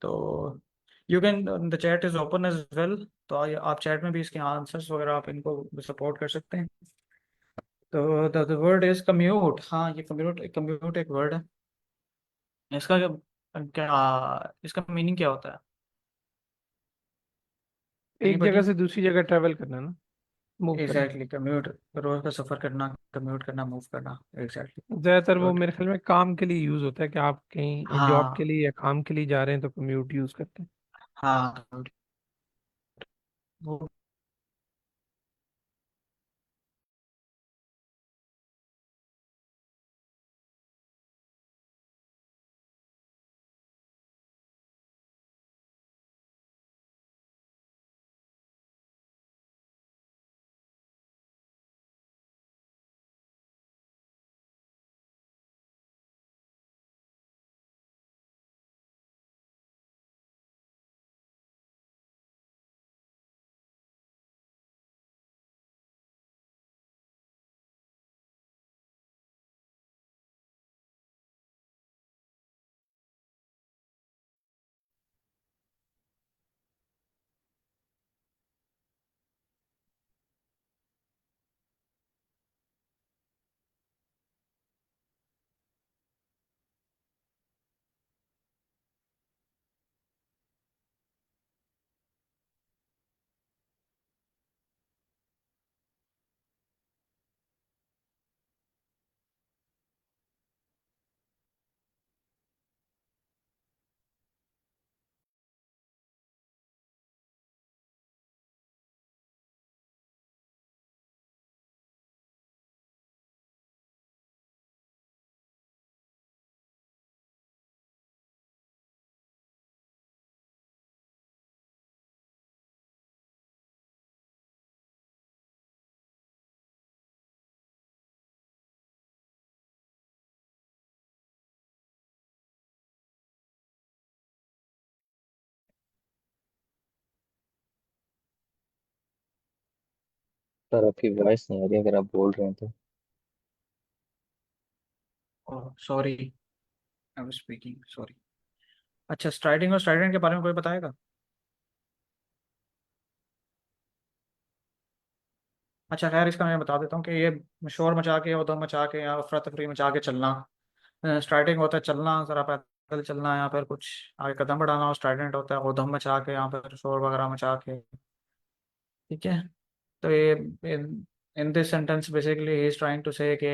Speaker 2: तो you can, the chat is open as well, तो आप चैट में भी इसके आंसर्स वगैरह आप इनको सपोर्ट कर सकते हैं। तो द वर्ड इज कम्यूट। हाँ, ये कम्यूट कम्यूट एक वर्ड है। इसका इसका मीनिंग क्या होता है?
Speaker 1: एक जगह
Speaker 2: एनीबॉडी?
Speaker 1: से दूसरी जगह ट्रेवल करना ना, मूव करना।
Speaker 2: एग्जैक्टली, कम्यूट, रोज का सफर करना, कम्यूट करना, मूव करना, एग्जैक्टली।
Speaker 1: ज्यादातर वो
Speaker 2: गुड।
Speaker 1: मेरे ख्याल में काम के लिए यूज होता है कि आप कहीं जॉब के
Speaker 2: हाँ
Speaker 1: लिए या काम के लिए जा रहे हैं तो कम्यूट यूज करते हैं।
Speaker 2: हाँ, वो
Speaker 3: सर आपकी वॉइस नहीं आ रही अगर आप बोल रहे हैं तो।
Speaker 2: Oh sorry, I was speaking, sorry. अच्छा, स्ट्राइडिंग और स्ट्राइडेंट के बारे में कोई बताएगा? अच्छा खैर, इसका मैं बता देता हूँ कि ये शोर मचा के, उधम मचा के, या अफरा तफरी मचा के चलना। स्ट्राइडिंग होता है चलना, जरा पैदल चलना, या फिर कुछ आगे कदम बढ़ाना। और स्ट्राइडेंट होता है उधम मचा के, या फिर शोर वगैरह मचा के। ठीक है। तो ये in this sentence basically he is trying to say कि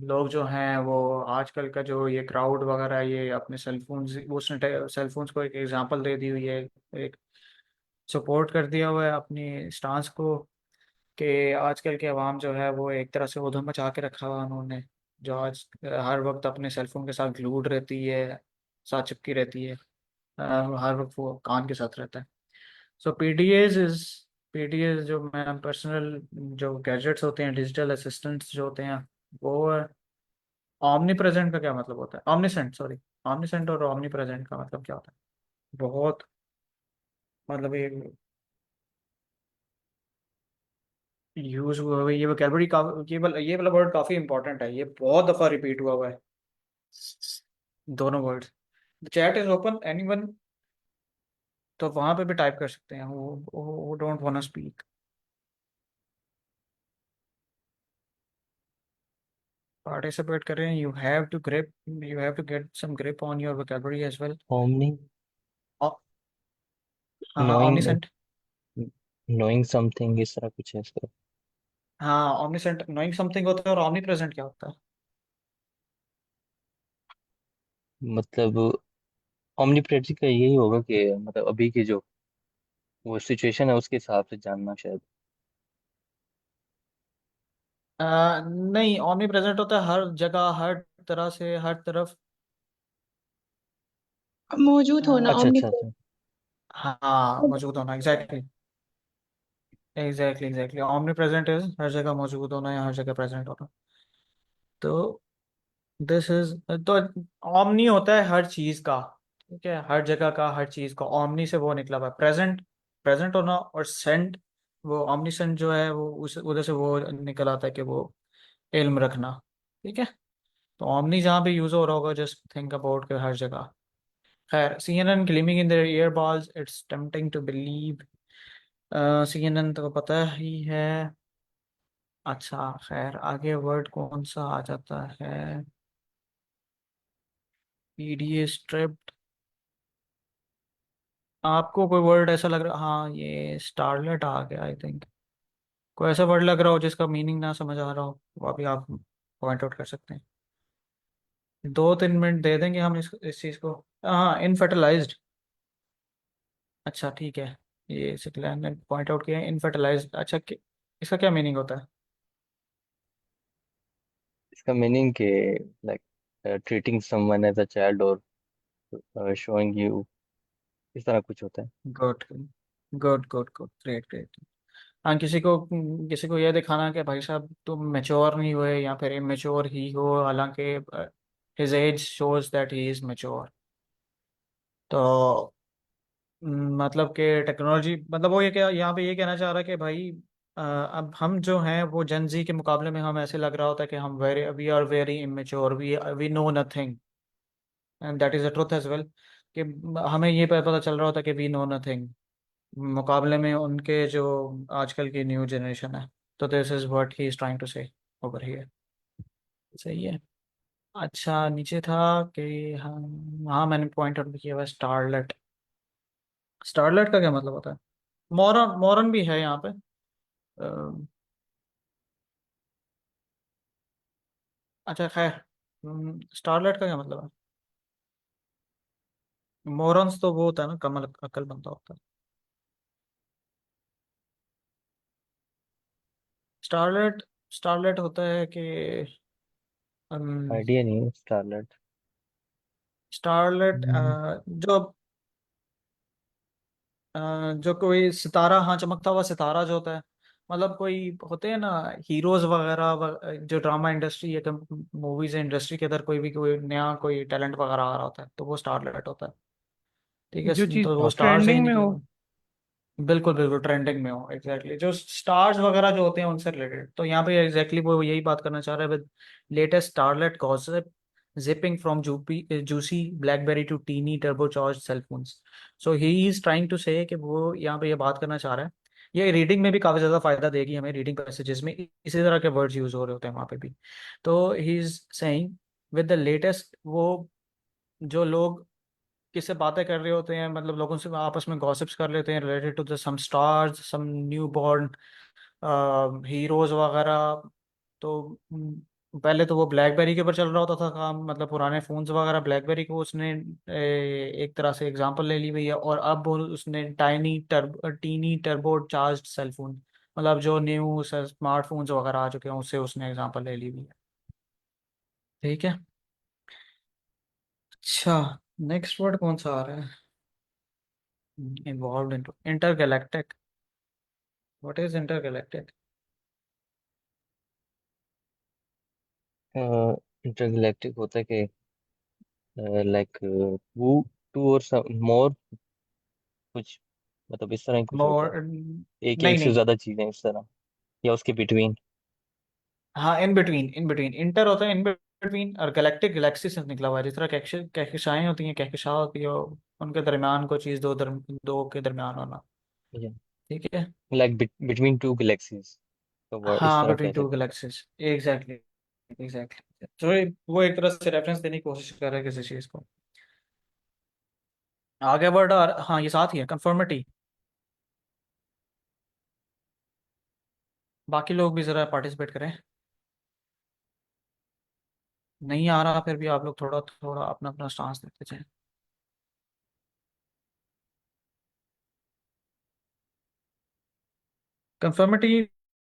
Speaker 2: लोग जो हैं वो आजकल का जो ये क्राउड वगैरह, ये अपने सेलफोन्स, उसने सेलफोन्स को एक एग्जांपल दे दी हुई है, एक सपोर्ट कर दिया हुआ है अपनी स्टांस को, कि आजकल के अवाम जो है वो एक तरह से उधम मचा के रखा हुआ उन्होंने, जो आज हर वक्त अपने सेलफोन के साथ ग्लूड रहती है, साथ चिपकी रहती है। हर वक्त वो कान के साथ रहता है। सो पीडीएस जो मैं पर्सनल जो गैजेट्स होते हैं, डिजिटल असिस्टेंट्स जो होते हैं, वो ऑमनी प्रेजेंट का क्या मतलब होता है? Omniscient, sorry. ऑमनीसेंट और ऑमनी प्रेजेंट का मतलब क्या होता है? बहुत, मतलब यूज हुआ हुआ ये वोकेबलरी का, ये वाला वर्ड काफी इंपॉर्टेंट है, ये बहुत दफा रिपीट हुआ हुआ है, दोनों words. Chat is open, anyone, तो वहां पे भी टाइप कर सकते हैं, वो डोंट वांट स्पीक। पार्टिसिपेट कर रहे हैं, you have to get some grip on your vocabulary as well.
Speaker 3: ओमनी,
Speaker 2: हाँ हाँ,
Speaker 3: नोइंग,
Speaker 2: ऑमनीसेंट।
Speaker 3: नोइंग समथिंग इस तरह कुछ है इसका।
Speaker 2: हाँ, ऑमनीसेंट नोइंग समथिंग होता है, और ऑमनी प्रेजेंट क्या होता है?
Speaker 3: मतलब ओमनीप्रेजेंट का यही होगा कि मतलब अभी की जो वो सिचुएशन है उसके हिसाब से जानना शायद।
Speaker 2: नहीं, ऑमनी प्रेजेंट होता है हर जगह, हर तरह से, हर तरफ।
Speaker 4: मौजूद होना
Speaker 3: अच्छा
Speaker 4: ओमनी।
Speaker 3: अच्छा अच्छा।
Speaker 2: हाँ, मौजूद होना, exactly exactly exactly. Omnipresent is हर जगह मौजूद होना, या हर जगह प्रेजेंट होना। तो दिस इज, तो ओमनी होता है हर चीज का। ठीक है, हर जगह का, हर चीज का, ओमनी से वो निकला हुआ है प्रेजेंट, प्रेजेंट होना। और सेंट, वो ओमनीसेंट जो है वो उस उधर से वो निकल आता है कि वो इल्म रखना। ठीक है। तो ओमनी जहाँ भी यूज हो रहा होगा, जस्ट थिंक अबाउट के हर जगह। खैर, CNN gleaming in their earbuds, it's tempting to believe. CNN तो पता ही है। अच्छा खैर, आगे वर्ड कौन सा आ जाता है? PDA stripped. आपको कोई वर्ड ऐसा लग रहा? हाँ, ये स्टारलेट आ गया आई थिंक। कोई ऐसा वर्ड लग रहा हो जिसका मीनिंग ना समझ आ रहा हो, वो अभी आप पॉइंट आउट कर सकते हैं। 2-3 मिनट दे देंगे हम इस चीज़ को। हाँ, इनफर्टिलाइज्ड। अच्छा ठीक है, ये सिकलैन ने पॉइंट आउट किया है, इनफर्टिलाइज्ड। अच्छा, इसका क्या मीनिंग होता है?
Speaker 3: इसका मीनिंग के like treating someone as a child और शोइंग यू, इस तरह कुछ होता है।
Speaker 2: Good good good good, great great. हाँ, किसी को ये दिखाना कि भाई साहब तुम मेच्योर नहीं हुए, या फिर इमेच्योर ही हो, हालांकि his age shows that he is mature. तो मतलब कि टेक्नोलॉजी, मतलब वो ये क्या यहाँ पे ये कहना चाह रहा है कि भाई अब हम जो हैं वो जनजी के मुकाबले में हम ऐसे लग रहा होता है कि हम we are very immature, we know nothing, and that is the truth as well. कि हमें ये पता चल रहा होता है कि वी नो नथिंग, मुकाबले में उनके जो आजकल की न्यू जनरेशन है। तो this is what he is trying to say over here. सही है। अच्छा, नीचे था कि हम, हाँ मैंने पॉइंट आउट किया हुआ स्टारलेट। स्टारलेट का क्या मतलब होता है? मॉरन, मॉरन भी है यहाँ पे। अच्छा खैर, स्टारलेट का क्या मतलब है? मोरन्स तो वो होता है ना, कमल अकल बंदा होता है। स्टारलेट, स्टारलेट होता है कि
Speaker 3: आइडिया नहीं है स्टारलेट।
Speaker 2: स्टारलेट जो जो कोई सितारा, हाँ, चमकता हुआ सितारा जो होता है। मतलब कोई होते हैं ना हीरोज वगैरह, जो ड्रामा इंडस्ट्री या मूवीज इंडस्ट्री के अंदर कोई नया कोई टैलेंट वगैरह आ रहा होता है, तो वो स्टारलेट होता है। ठीक
Speaker 1: जो
Speaker 2: है,
Speaker 1: चीज
Speaker 2: तो वो
Speaker 1: बहुत
Speaker 2: स्टार से ही
Speaker 1: ट्रेंडिंग में
Speaker 2: निकला
Speaker 1: हो,
Speaker 2: हुआ है। बिल्कुल बिल्कुल ट्रेंडिंग में हो, एग्जैक्टली जो स्टार्स वगैरह जो होते हैं उनसे रिलेटेड। तो यहाँ पे एग्जैक्टली वो यही बात करना चाह रहा है, with latest starlet gossip zipping from juicy BlackBerry to teeny turbocharged cell phones. So he is trying to say कि वो यहाँ पे ये बात करना चाह रहा है। ये रीडिंग में भी काफी ज्यादा फायदा देगी हमें, रीडिंग पैसेजेस में इसी तरह के वर्ड्स यूज हो रहे होते हैं वहां पे भी। तो he is saying with the latest, वो जो लोग किससे बातें कर रहे होते हैं, मतलब लोगों से आपस में गॉसिप्स कर लेते हैं related to the some stars, some new born heroes वगैरह। तो पहले तो वो ब्लैकबेरी के ऊपर चल रहा होता था काम, मतलब पुराने फोन्स वगैरह ब्लैकबेरी को उसने एक तरह से एग्जांपल ले ली हुई है। और अब उसने tiny turbo charge cell phone, मतलब जो न्यू स्मार्टफोन्स वगैरह आ चुके हैं उससे उसने एग्जांपल ले ली हुई है। ठीक है। अच्छा, नेक्स्ट वर्ड कौन सा आ रहा है? Involve into intergalactic. What is intergalactic?
Speaker 3: Intergalactic होता है कि लाइक टू टू और मोर, कुछ मतलब इस तरह ही कुछ होता
Speaker 2: मोर,
Speaker 3: है। एक या
Speaker 2: नहीं
Speaker 3: एक से
Speaker 2: नहीं,
Speaker 3: ज्यादा चीजें इस तरह, या उसके बिटवीन।
Speaker 2: हाँ in between, in between inter होता है इन बिटवीन, और गैलेक्टिक गैलेक्सी से निकला हुआ है। जिस तरह कहकशाएं होती हैं, कहकशां होती है उनके दरमियान कोई चीज, दो के दरमियान होना। ठीक है।
Speaker 3: लाइक बिटवीन टू गैलेक्सीज, तो इस
Speaker 2: हाँ
Speaker 3: तरह कह
Speaker 2: बिटवीन टू
Speaker 3: सकते हैं।
Speaker 2: Galaxies, exactly exactly. तो वो एक तरह से रेफरेंस देने की कोशिश कर रहा है किसी चीज को। आगे वर्ड, और हाँ ये साथ ही है कंफर्मिटी। बाकी लोग भी जरा पार्टिसिपेट करें। नहीं आ रहा फिर भी आप लोग थोड़ा थोड़ा अपना अपना स्टांस देते जाएं। कंफर्मिटी,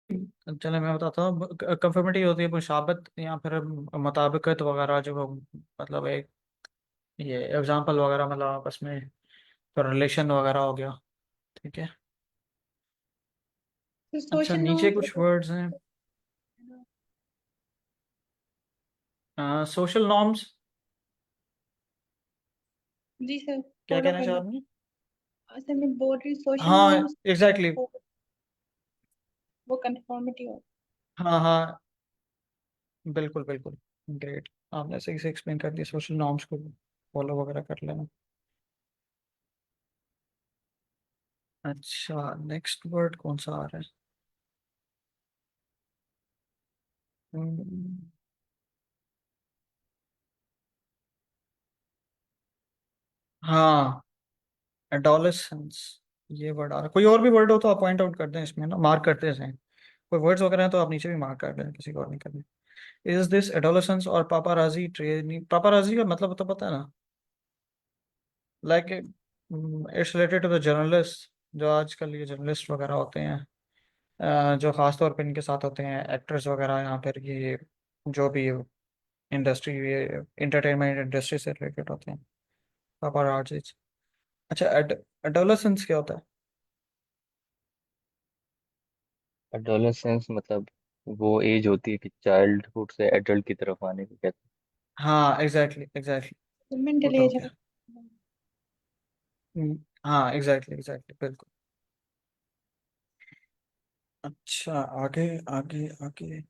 Speaker 2: चलो मैं बताता हूँ। कंफर्मिटी होती है मुशाबत या फिर मुताबिकत वगैरह, जो मतलब एक ये एग्जांपल वगैरह, मतलब आपस में रिलेशन वगैरह हो गया। ठीक है।
Speaker 4: तो
Speaker 2: अच्छा,
Speaker 4: सोशल
Speaker 2: नीचे
Speaker 4: नॉर्म्स
Speaker 2: कुछ वर्ड्स हैं। सोशल नॉर्म्स,
Speaker 4: जी सर,
Speaker 2: क्या
Speaker 4: फॉलो
Speaker 2: कहना चाह
Speaker 4: करना।
Speaker 2: रहे हैं?
Speaker 4: सर मैं बोल रही सोशल
Speaker 2: हाँ
Speaker 4: नॉर्म्स,
Speaker 2: एग्जैक्टली,
Speaker 4: वो कंफर्मिटी हो।
Speaker 2: हाँ हाँ, बिल्कुल बिल्कुल, ग्रेट। आपने सही से एक्सप्लेन कर दिया, सोशल नॉर्म्स को फॉलो वगैरह कर लेना। अच्छा, नेक्स्ट वर्ड कौन सा आ रहा है? हम्म, हाँ, एडोलेसेंस, ये वर्ड आ रहा है। कोई और भी वर्ड हो तो आप पॉइंट आउट कर दें इसमें ना, मार्क करते हैं। कोई वर्ड्स वगैरह हैं तो आप नीचे भी मार्क कर दें, किसी को और नहीं करना। इज दिस एडोलेसेंस और पापाराजी ट्रेनिंग? पापाराजी का मतलब तो पता है ना, like it's related to the journalist, जो आजकल ये जर्नलिस्ट वगैरह होते हैं, जो खास तौर पे इनके साथ होते हैं एक्टर्स वगैरह, यहाँ पर ये जो भी इंडस्ट्री, ये एंटरटेनमेंट इंडस्ट्री से रिलेटेड होते हैं पापाराजी। अच्छा, एडोलेसेंस क्या होता है?
Speaker 3: एडोलेसेंस मतलब वो एज होती है कि चाइल्डहुड से एडल्ट की तरफ आने को कहते
Speaker 2: हाँ एग्जैक्टली एग्जैक्टली, वो
Speaker 4: मेंटल
Speaker 2: तो हो
Speaker 4: एज
Speaker 2: गया। हाँ एग्जैक्टली एग्जैक्टली, बिल्कुल। अच्छा, आगे आगे आगे।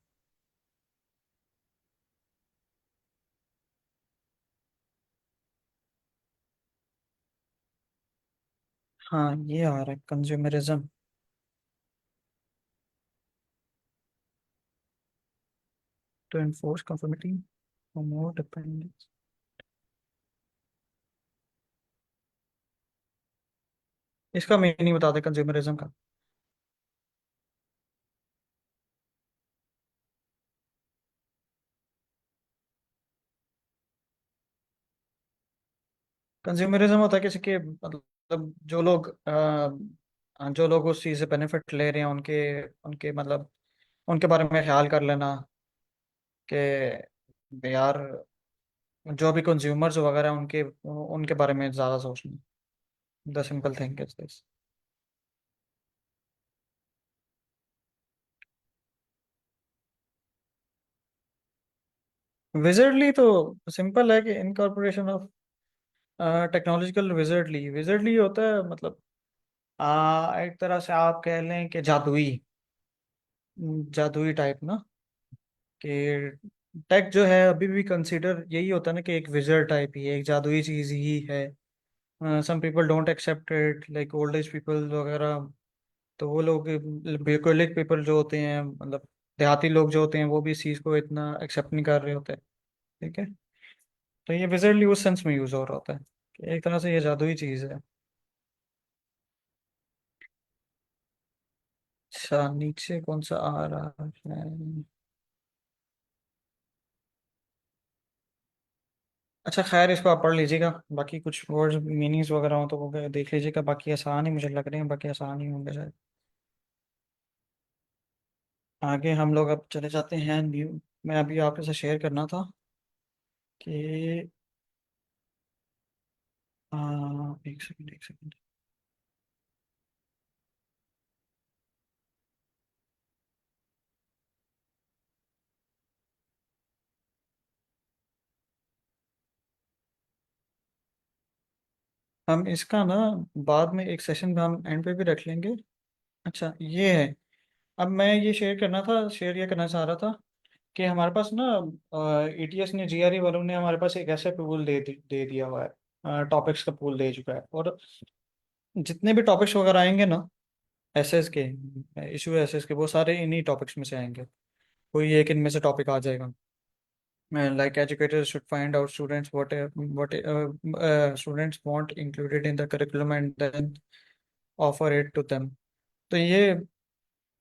Speaker 2: हाँ ये आ रहा है consumerism, to enforce conformity, more dependence. इसका मीनिंग बता दे कंज्यूमरिज्म का। कंज्यूमरिज्म होता है किसी के, मतलब जो लोग उस चीज से बेनिफिट ले रहे हैं, उनके उनके मतलब उनके बारे में ख्याल कर लेना कि यार, जो भी कंज्यूमर्स वगैरह हैं, उनके उनके बारे में ज्यादा सोचना। The simple thing is this. Wizardly तो सिंपल है कि incorporation of technological wizardly, wizardly होता है मतलब एक तरह से आप कह लें कि जादुई, जादुई टाइप ना, कि टेक जो है अभी भी कंसीडर यही होता है ना कि एक विजर्ड टाइप ही है, एक जादुई चीज ही है। Some people don't accept it, like old age people वगैरह। तो वो लोग, ब्यूकोलिक पीपल जो होते हैं, मतलब देहाती लोग जो होते हैं, वो भी इस चीज को इतना एक्सेप्ट नहीं कर रहे होते। ठीक है। तो ये विजर्डली उस सेंस में यूज हो रहा होता है कि एक तरह से ये जादुई चीज है। अच्छा, नीचे कौन सा आ रहा है? अच्छा खैर, इसको आप पढ़ लीजिएगा, बाकी कुछ वर्ड्स मीनिंग्स वगैरह हो तो वो देख लीजिएगा। बाकी आसान ही मुझे लग रहे हैं, बाकी आसान ही होंगे शायद। आगे हम लोग अब चले जाते हैं न्यू। मैं अभी आपके साथ शेयर करना था कि एक सेकंड, एक सेकंड। हम इसका ना बाद में एक सेशन में हम एंड पे भी रख लेंगे। अच्छा ये है। अब मैं ये शेयर करना था, शेयर ये करना चाह रहा था कि हमारे पास ना ईटीएस ने, जीआरई वालों ने हमारे पास एक ऐसा पूल दे दिया हुआ है, टॉपिक्स का पूल दे चुका है। और जितने भी टॉपिक्स वगैरह आएंगे ना एसएस के, इशू एसएस के, वो सारे इन्हीं टॉपिक्स में से आएंगे। कोई एक इनमें से टॉपिक आ जाएगा। Like educators should find out students what students want included in the curriculum and then offer it to them। तो ये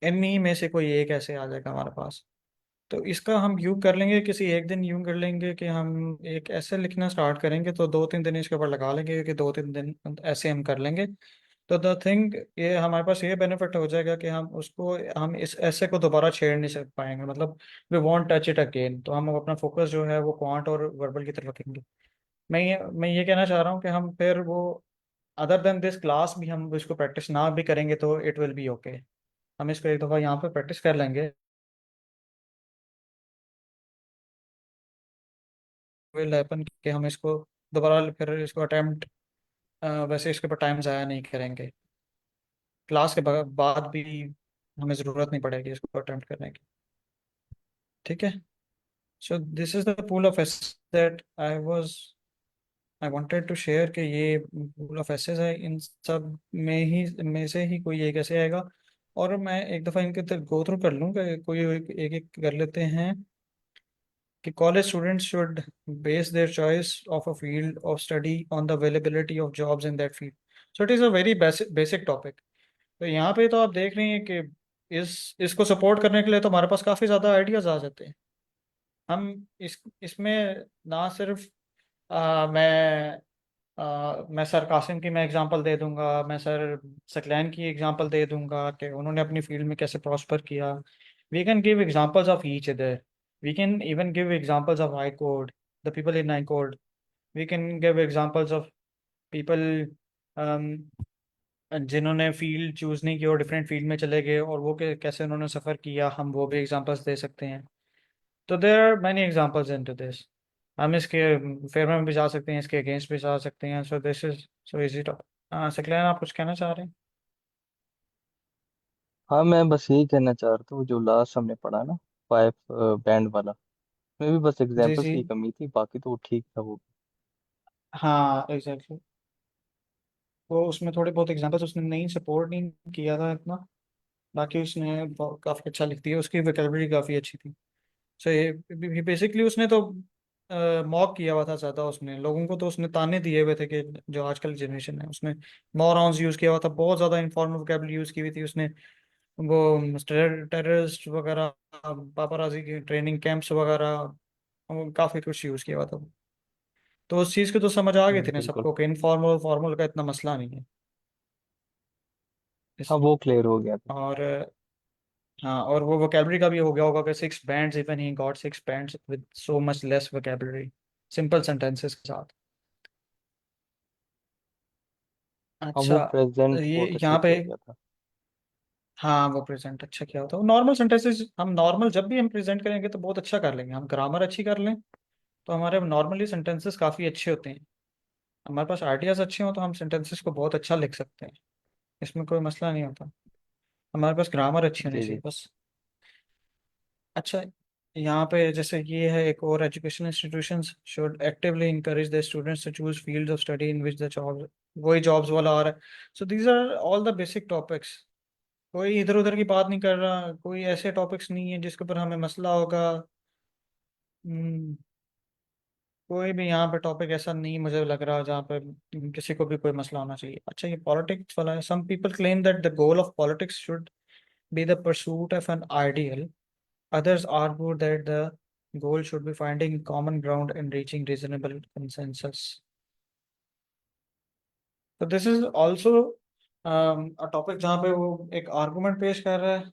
Speaker 2: इन्हीं में से कोई एक ऐसे आ जाएगा हमारे पास। तो इसका हम यूं कर लेंगे, किसी एक दिन यूं कर लेंगे कि हम एक ऐसे लिखना स्टार्ट करेंगे, तो 2-3 दिन इसके ऊपर लगा लेंगे कि 2-3 दिन ऐसे हम कर लेंगे। तो द थिंग, ये हमारे पास ये बेनिफिट हो जाएगा कि हम इस ऐसे को दोबारा छेड़ नहीं सक पाएंगे, मतलब we won't touch it again. तो हम अपना फोकस जो है वो क्वांट और वर्बल की तरफ रखेंगे। मैं ये कहना चाह रहा हूँ कि हम फिर वो अदर देन दिस क्लास भी हम इसको प्रैक्टिस ना भी करेंगे तो इट विल बी ओके। हम इसको एक दफ़ा यहाँ पे प्रैक्टिस कर लेंगे, विल हैपन कि हम इसको दोबारा फिर इसको अटेम्प्ट, वैसे इसके ऊपर टाइम ज़ाया नहीं करेंगे। क्लास के बाद भी हमें ज़रूरत नहीं पड़ेगी इसको अटेम्प्ट करने की। ठीक है। So this is the pool of एसेस that I wanted to share, कि ये पूल ऑफ एसेस है। इन सब में से ही कोई एक ऐसे आएगा। और मैं एक दफ़ा इनके गो थ्रू कर लूँ कि कोई एक एक कर लेते हैं कि college students should base their choice of a field of study on the availability of jobs in that field. So it is a very basic topic. तो यहाँ पे तो आप देख रहे हैं कि इसको सपोर्ट करने के लिए तो हमारे पास काफ़ी ज़्यादा आइडियाज़ आ जाते हैं। हम इसमें ना सिर्फ मैं सर कासिम की मैं एग्जांपल दे दूंगा, मैं सर सकलैन की एग्जांपल दे दूंगा कि उन्होंने अपनी फील्ड में कैसे प्रॉस्पर किया। We can give examples of each other. We can even give examples of I code, the people in I code. We can give examples of people जिन्होंने फील्ड चूज नहीं की और डिफरेंट फील्ड में चले गए, और वो कैसे उन्होंने सफ़र किया, हम वो भी एग्जांपल्स दे सकते हैं। तो there are many examples into this. हम इसके फेवर में भी जा सकते हैं, इसके अगेंस्ट भी जा सकते हैं। सो this is so easy top. Saqlain, आप कुछ कहना चाह रहे हैं?
Speaker 3: हाँ, मैं बस यही कहना चाह रहा था, वो जो लास्ट हमने पढ़ा ना, फाइव बैंड वाला, में भी बस
Speaker 2: जी
Speaker 3: एग्जांपल्स
Speaker 2: जी।
Speaker 3: की कमी थी, बाकी तो वो ठीक था वो।
Speaker 2: हाँ एग्जैक्टली। वो उसमें थोड़े बहुत एग्जांपल्स उसने नहीं सपोर्ट नहीं किया था इतना। बाकी उसने काफ़ी अच्छा लिखती है, उसकी वोकैबुलरी काफ़ी अच्छी थी। सो ये बेसिकली उसने तो मॉक किया हुआ था ज़्यादा, उसने लोगों को तो उसने ताने दिए हुए थे कि जो आजकल जनरेशन है, उसने मोरॉन्स यूज़ किया हुआ था, बहुत ज़्यादा इनफॉर्मल वोकैबुलरी यूज़ की हुई थी उसने। वो टेररिस्ट वगैरह, पापाराजी की ट्रेनिंग कैंप्स वगैरह, काफ़ी कुछ यूज़ किया हुआ था। तो उस चीज़ की तो समझ आ गई थी ना
Speaker 3: बिल्कुल।
Speaker 2: सबको कि इनफॉर्मल और फॉर्मल का इतना मसला नहीं है
Speaker 3: हाँ,
Speaker 2: इस।
Speaker 3: वो क्लियर हो गया था।
Speaker 2: और हाँ, और वो वोकेबलरी का भी हो गया होगा कि 6 bands, even he got 6 bands with so much less vocabulary, simple sentences के साथ।
Speaker 3: हाँ, वो
Speaker 2: अच्छा।
Speaker 3: प्रेजेंट
Speaker 2: ये
Speaker 3: बहुत अच्छा
Speaker 2: यहाँ पे,
Speaker 3: किया गया था।
Speaker 2: हाँ वो प्रेजेंट अच्छा किया होता है। नॉर्मल सेंटेंसेस हम नॉर्मल जब भी हम प्रेजेंट करेंगे तो बहुत अच्छा कर लेंगे, हम ग्रामर अच्छी कर लें तो हमारे नॉर्मली सेंटेंसेस काफ़ी अच्छे होते हैं। हमारे पास आइडियाज़ अच्छे हों तो हम सेंटेंसेस को बहुत अच्छा लिख सकते हैं। इसमें कोई मसला नहीं होता, हमारे पास ग्रामर अच्छी होनी
Speaker 3: जी
Speaker 2: चाहिए
Speaker 3: जी।
Speaker 2: बस। अच्छा, यहाँ पे जैसे ये है एक और, education institutions should actively encourage the students to choose fields of study in which the job, वही जॉब्स वाला आ रहा है। So these are all the basic topics, कोई इधर उधर की बात नहीं कर रहा, कोई ऐसे टॉपिक्स नहीं है जिसके ऊपर हमें मसला होगा। हम्म, कोई भी यहाँ पे टॉपिक ऐसा नहीं मुझे लग रहा जहाँ पे किसी को भी कोई मसला होना चाहिए। अच्छा, ये पॉलिटिक्स वाला है। Some people claim that the goal of politics should be the pursuit of an ideal, others argue that the goal should be finding common ground and reaching reasonable consensus. So this is also a topic जहाँ पे वो एक argument पेश कर रहा है।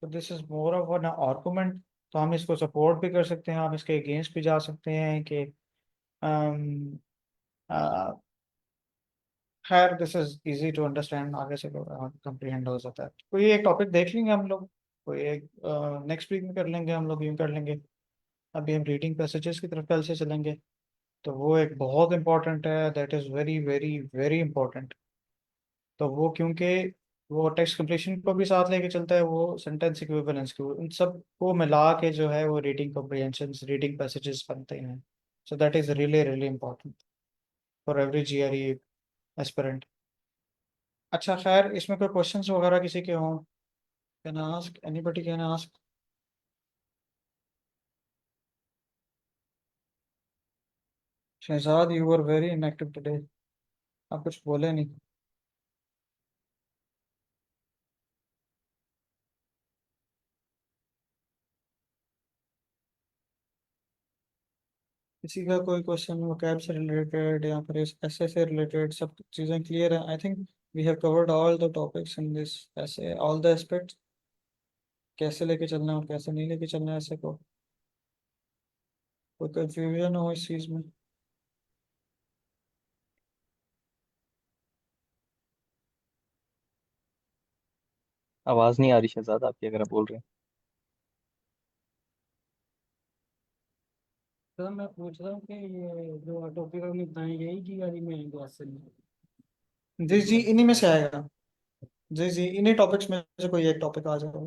Speaker 2: तो this is more of an argument, तो हम इसको support भी कर सकते हैं, हम इसके against भी जा सकते हैं कि um, uh, खैर this is easy to understand, आगे से कंप्रीहेंड हो जाता है। कोई एक टॉपिक देख लेंगे हम लोग, कोई एक नेक्स्ट वीक में कर लेंगे हम लोग, यूँ कर लेंगे। अभी हम रीडिंग पैसेजेस की तरफ कल से चलेंगे, तो वो एक बहुत इंपॉर्टेंट है, that is very very very important. तो वो क्योंकि वो टेक्स्ट कंप्लीशन को भी साथ लेके चलता है, वो सेंटेंस इक्विवेलेंस को, उन सब को मिला के जो है वो रीडिंग कॉम्प्रिहेंशन, रीडिंग पैसेजेस बनते हैं। So that is really really important for every GRE aspirant. अच्छा खैर, इसमें कोई क्वेश्चंस वगैरह किसी के हों, can ask, anybody can ask. Shahzad, you were very inactive today, आप कुछ बोले नहीं। किसी का कोई क्वेश्चन वोकैब से रिलेटेड या फिर इस ऐसे से रिलेटेड, सब चीज़ें क्लियर है? I think we have covered all the topics in this essay, all the aspects, कैसे लेके चलना है और कैसे नहीं लेके चलना है ऐसे को, कोई कंफ्यूजन हो इस चीज़ में?
Speaker 3: आवाज़ नहीं आ रही शहजाद आपकी, अगर आप बोल रहे हैं।
Speaker 5: तो मैं पूछ रहा हूँ कि ये जो टॉपिक आपने बताए यही जीआरई में है क्लास में?
Speaker 2: जी जी, इन्हीं में से आएगा। जी जी, इन्हीं टॉपिक्स में से कोई एक टॉपिक आ जाएगा।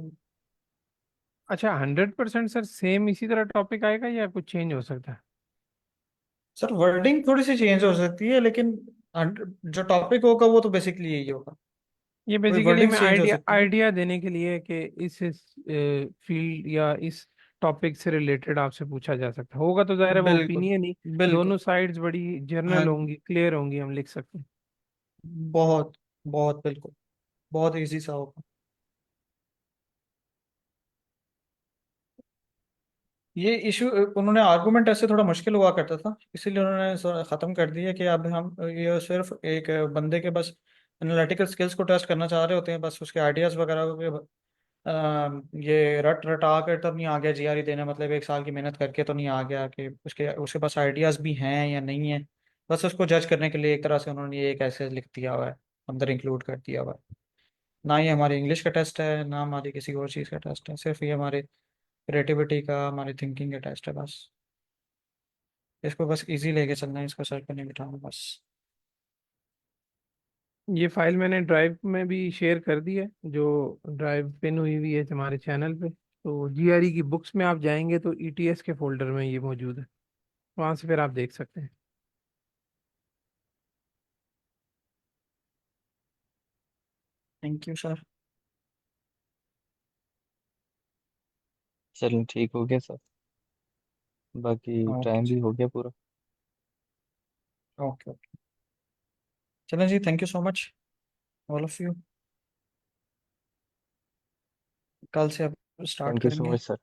Speaker 1: अच्छा, 100% सर सेम इसी तरह टॉपिक आएगा या कुछ चेंज हो सकता है?
Speaker 2: सर वर्डिंग थोड़ी सी चेंज हो सकती है, लेकिन जो टॉपिक होगा वो तो बेसिकली यही होगा,
Speaker 1: ये
Speaker 2: कोई
Speaker 1: बेसिकली
Speaker 2: वर्डिंग
Speaker 1: मैं
Speaker 2: चेंज हो
Speaker 1: आइडिया
Speaker 2: सकती है।
Speaker 1: आइडिया देने के लिए कि इस फील्ड या इस टॉपिक से रिलेटेड आपसे पूछा जा सकता है, होगा तो जाहिर है वो
Speaker 2: बिल्कुल
Speaker 1: ओपिनियन ही,
Speaker 2: बिल्कुल।
Speaker 1: दोनों साइड्स बड़ी
Speaker 2: हाँ,
Speaker 1: जर्नल होंगी, क्लियर होंगी, हम लिख सकते हैं।
Speaker 2: बहुत बहुत बिल्कुल, बहुत इजी सा होगा। ये इशू, उन्होंने आर्गुमेंट ऐसे थोड़ा मुश्किल हुआ करता था, इसीलिए उन्होंने ख़त्म कर दिया कि अब हम ये सिर्फ एक बंदे के बस एनालिटिकल स्किल्स को टेस्ट करना चाह रहे होते हैं, बस उसके आइडियाज़ वगैरह को ये रट रटा कर तब नहीं आ गया जीआरई देने, मतलब एक साल की मेहनत करके तो नहीं आ गया कि उसके उसके पास आइडियाज़ भी हैं या नहीं है। बस उसको जज करने के लिए एक तरह से उन्होंने ये एक ऐसे लिख दिया हुआ है, अंदर इंक्लूड कर दिया हुआ है। ना ही हमारी इंग्लिश का टेस्ट है, ना हमारी किसी और चीज़ का टेस्ट है, सिर्फ ये हमारे क्रिएटिविटी का, हमारी थिंकिंग का टेस्ट है बस। इसको बस इजी लेके चलना है, इसको सर पे नहीं बिठाना बस।
Speaker 1: ये फाइल मैंने ड्राइव में भी शेयर कर दी है, जो ड्राइव पिन हुई हुई है हमारे चैनल पे। तो जीआरई की बुक्स में आप जाएंगे तो ईटीएस के फोल्डर में ये मौजूद है, वहाँ से फिर आप देख सकते हैं।
Speaker 2: Thank you sir.
Speaker 3: चलो ठीक हो गया सर, बाकी
Speaker 2: ओके
Speaker 3: टाइम
Speaker 2: जी,
Speaker 3: भी हो गया पूरा।
Speaker 2: ओके ओके, चलें जी, thank you so much all of you. कल से अब स्टार्ट
Speaker 3: थैंक यू सो
Speaker 2: करेंगे।
Speaker 3: Much sir.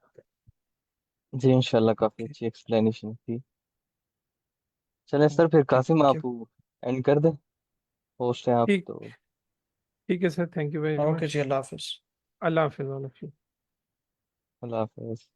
Speaker 3: जी इंशाल्लाह, काफ़ी अच्छी एक्सप्लेनेशन थी। चलें सर, फिर
Speaker 2: ओके
Speaker 3: कासिम
Speaker 2: थैंक यू।
Speaker 3: आप एंड कर दें, होस्ट हैं आप
Speaker 1: ठीक,
Speaker 3: तो।
Speaker 1: ठीक है sir, thank you very
Speaker 2: okay
Speaker 1: much.
Speaker 2: जी, अल्लाह हाफिज़।
Speaker 1: अल्लाह हाफिज़ ऑल ऑफ यू।
Speaker 3: अल्लाह हाफिज़।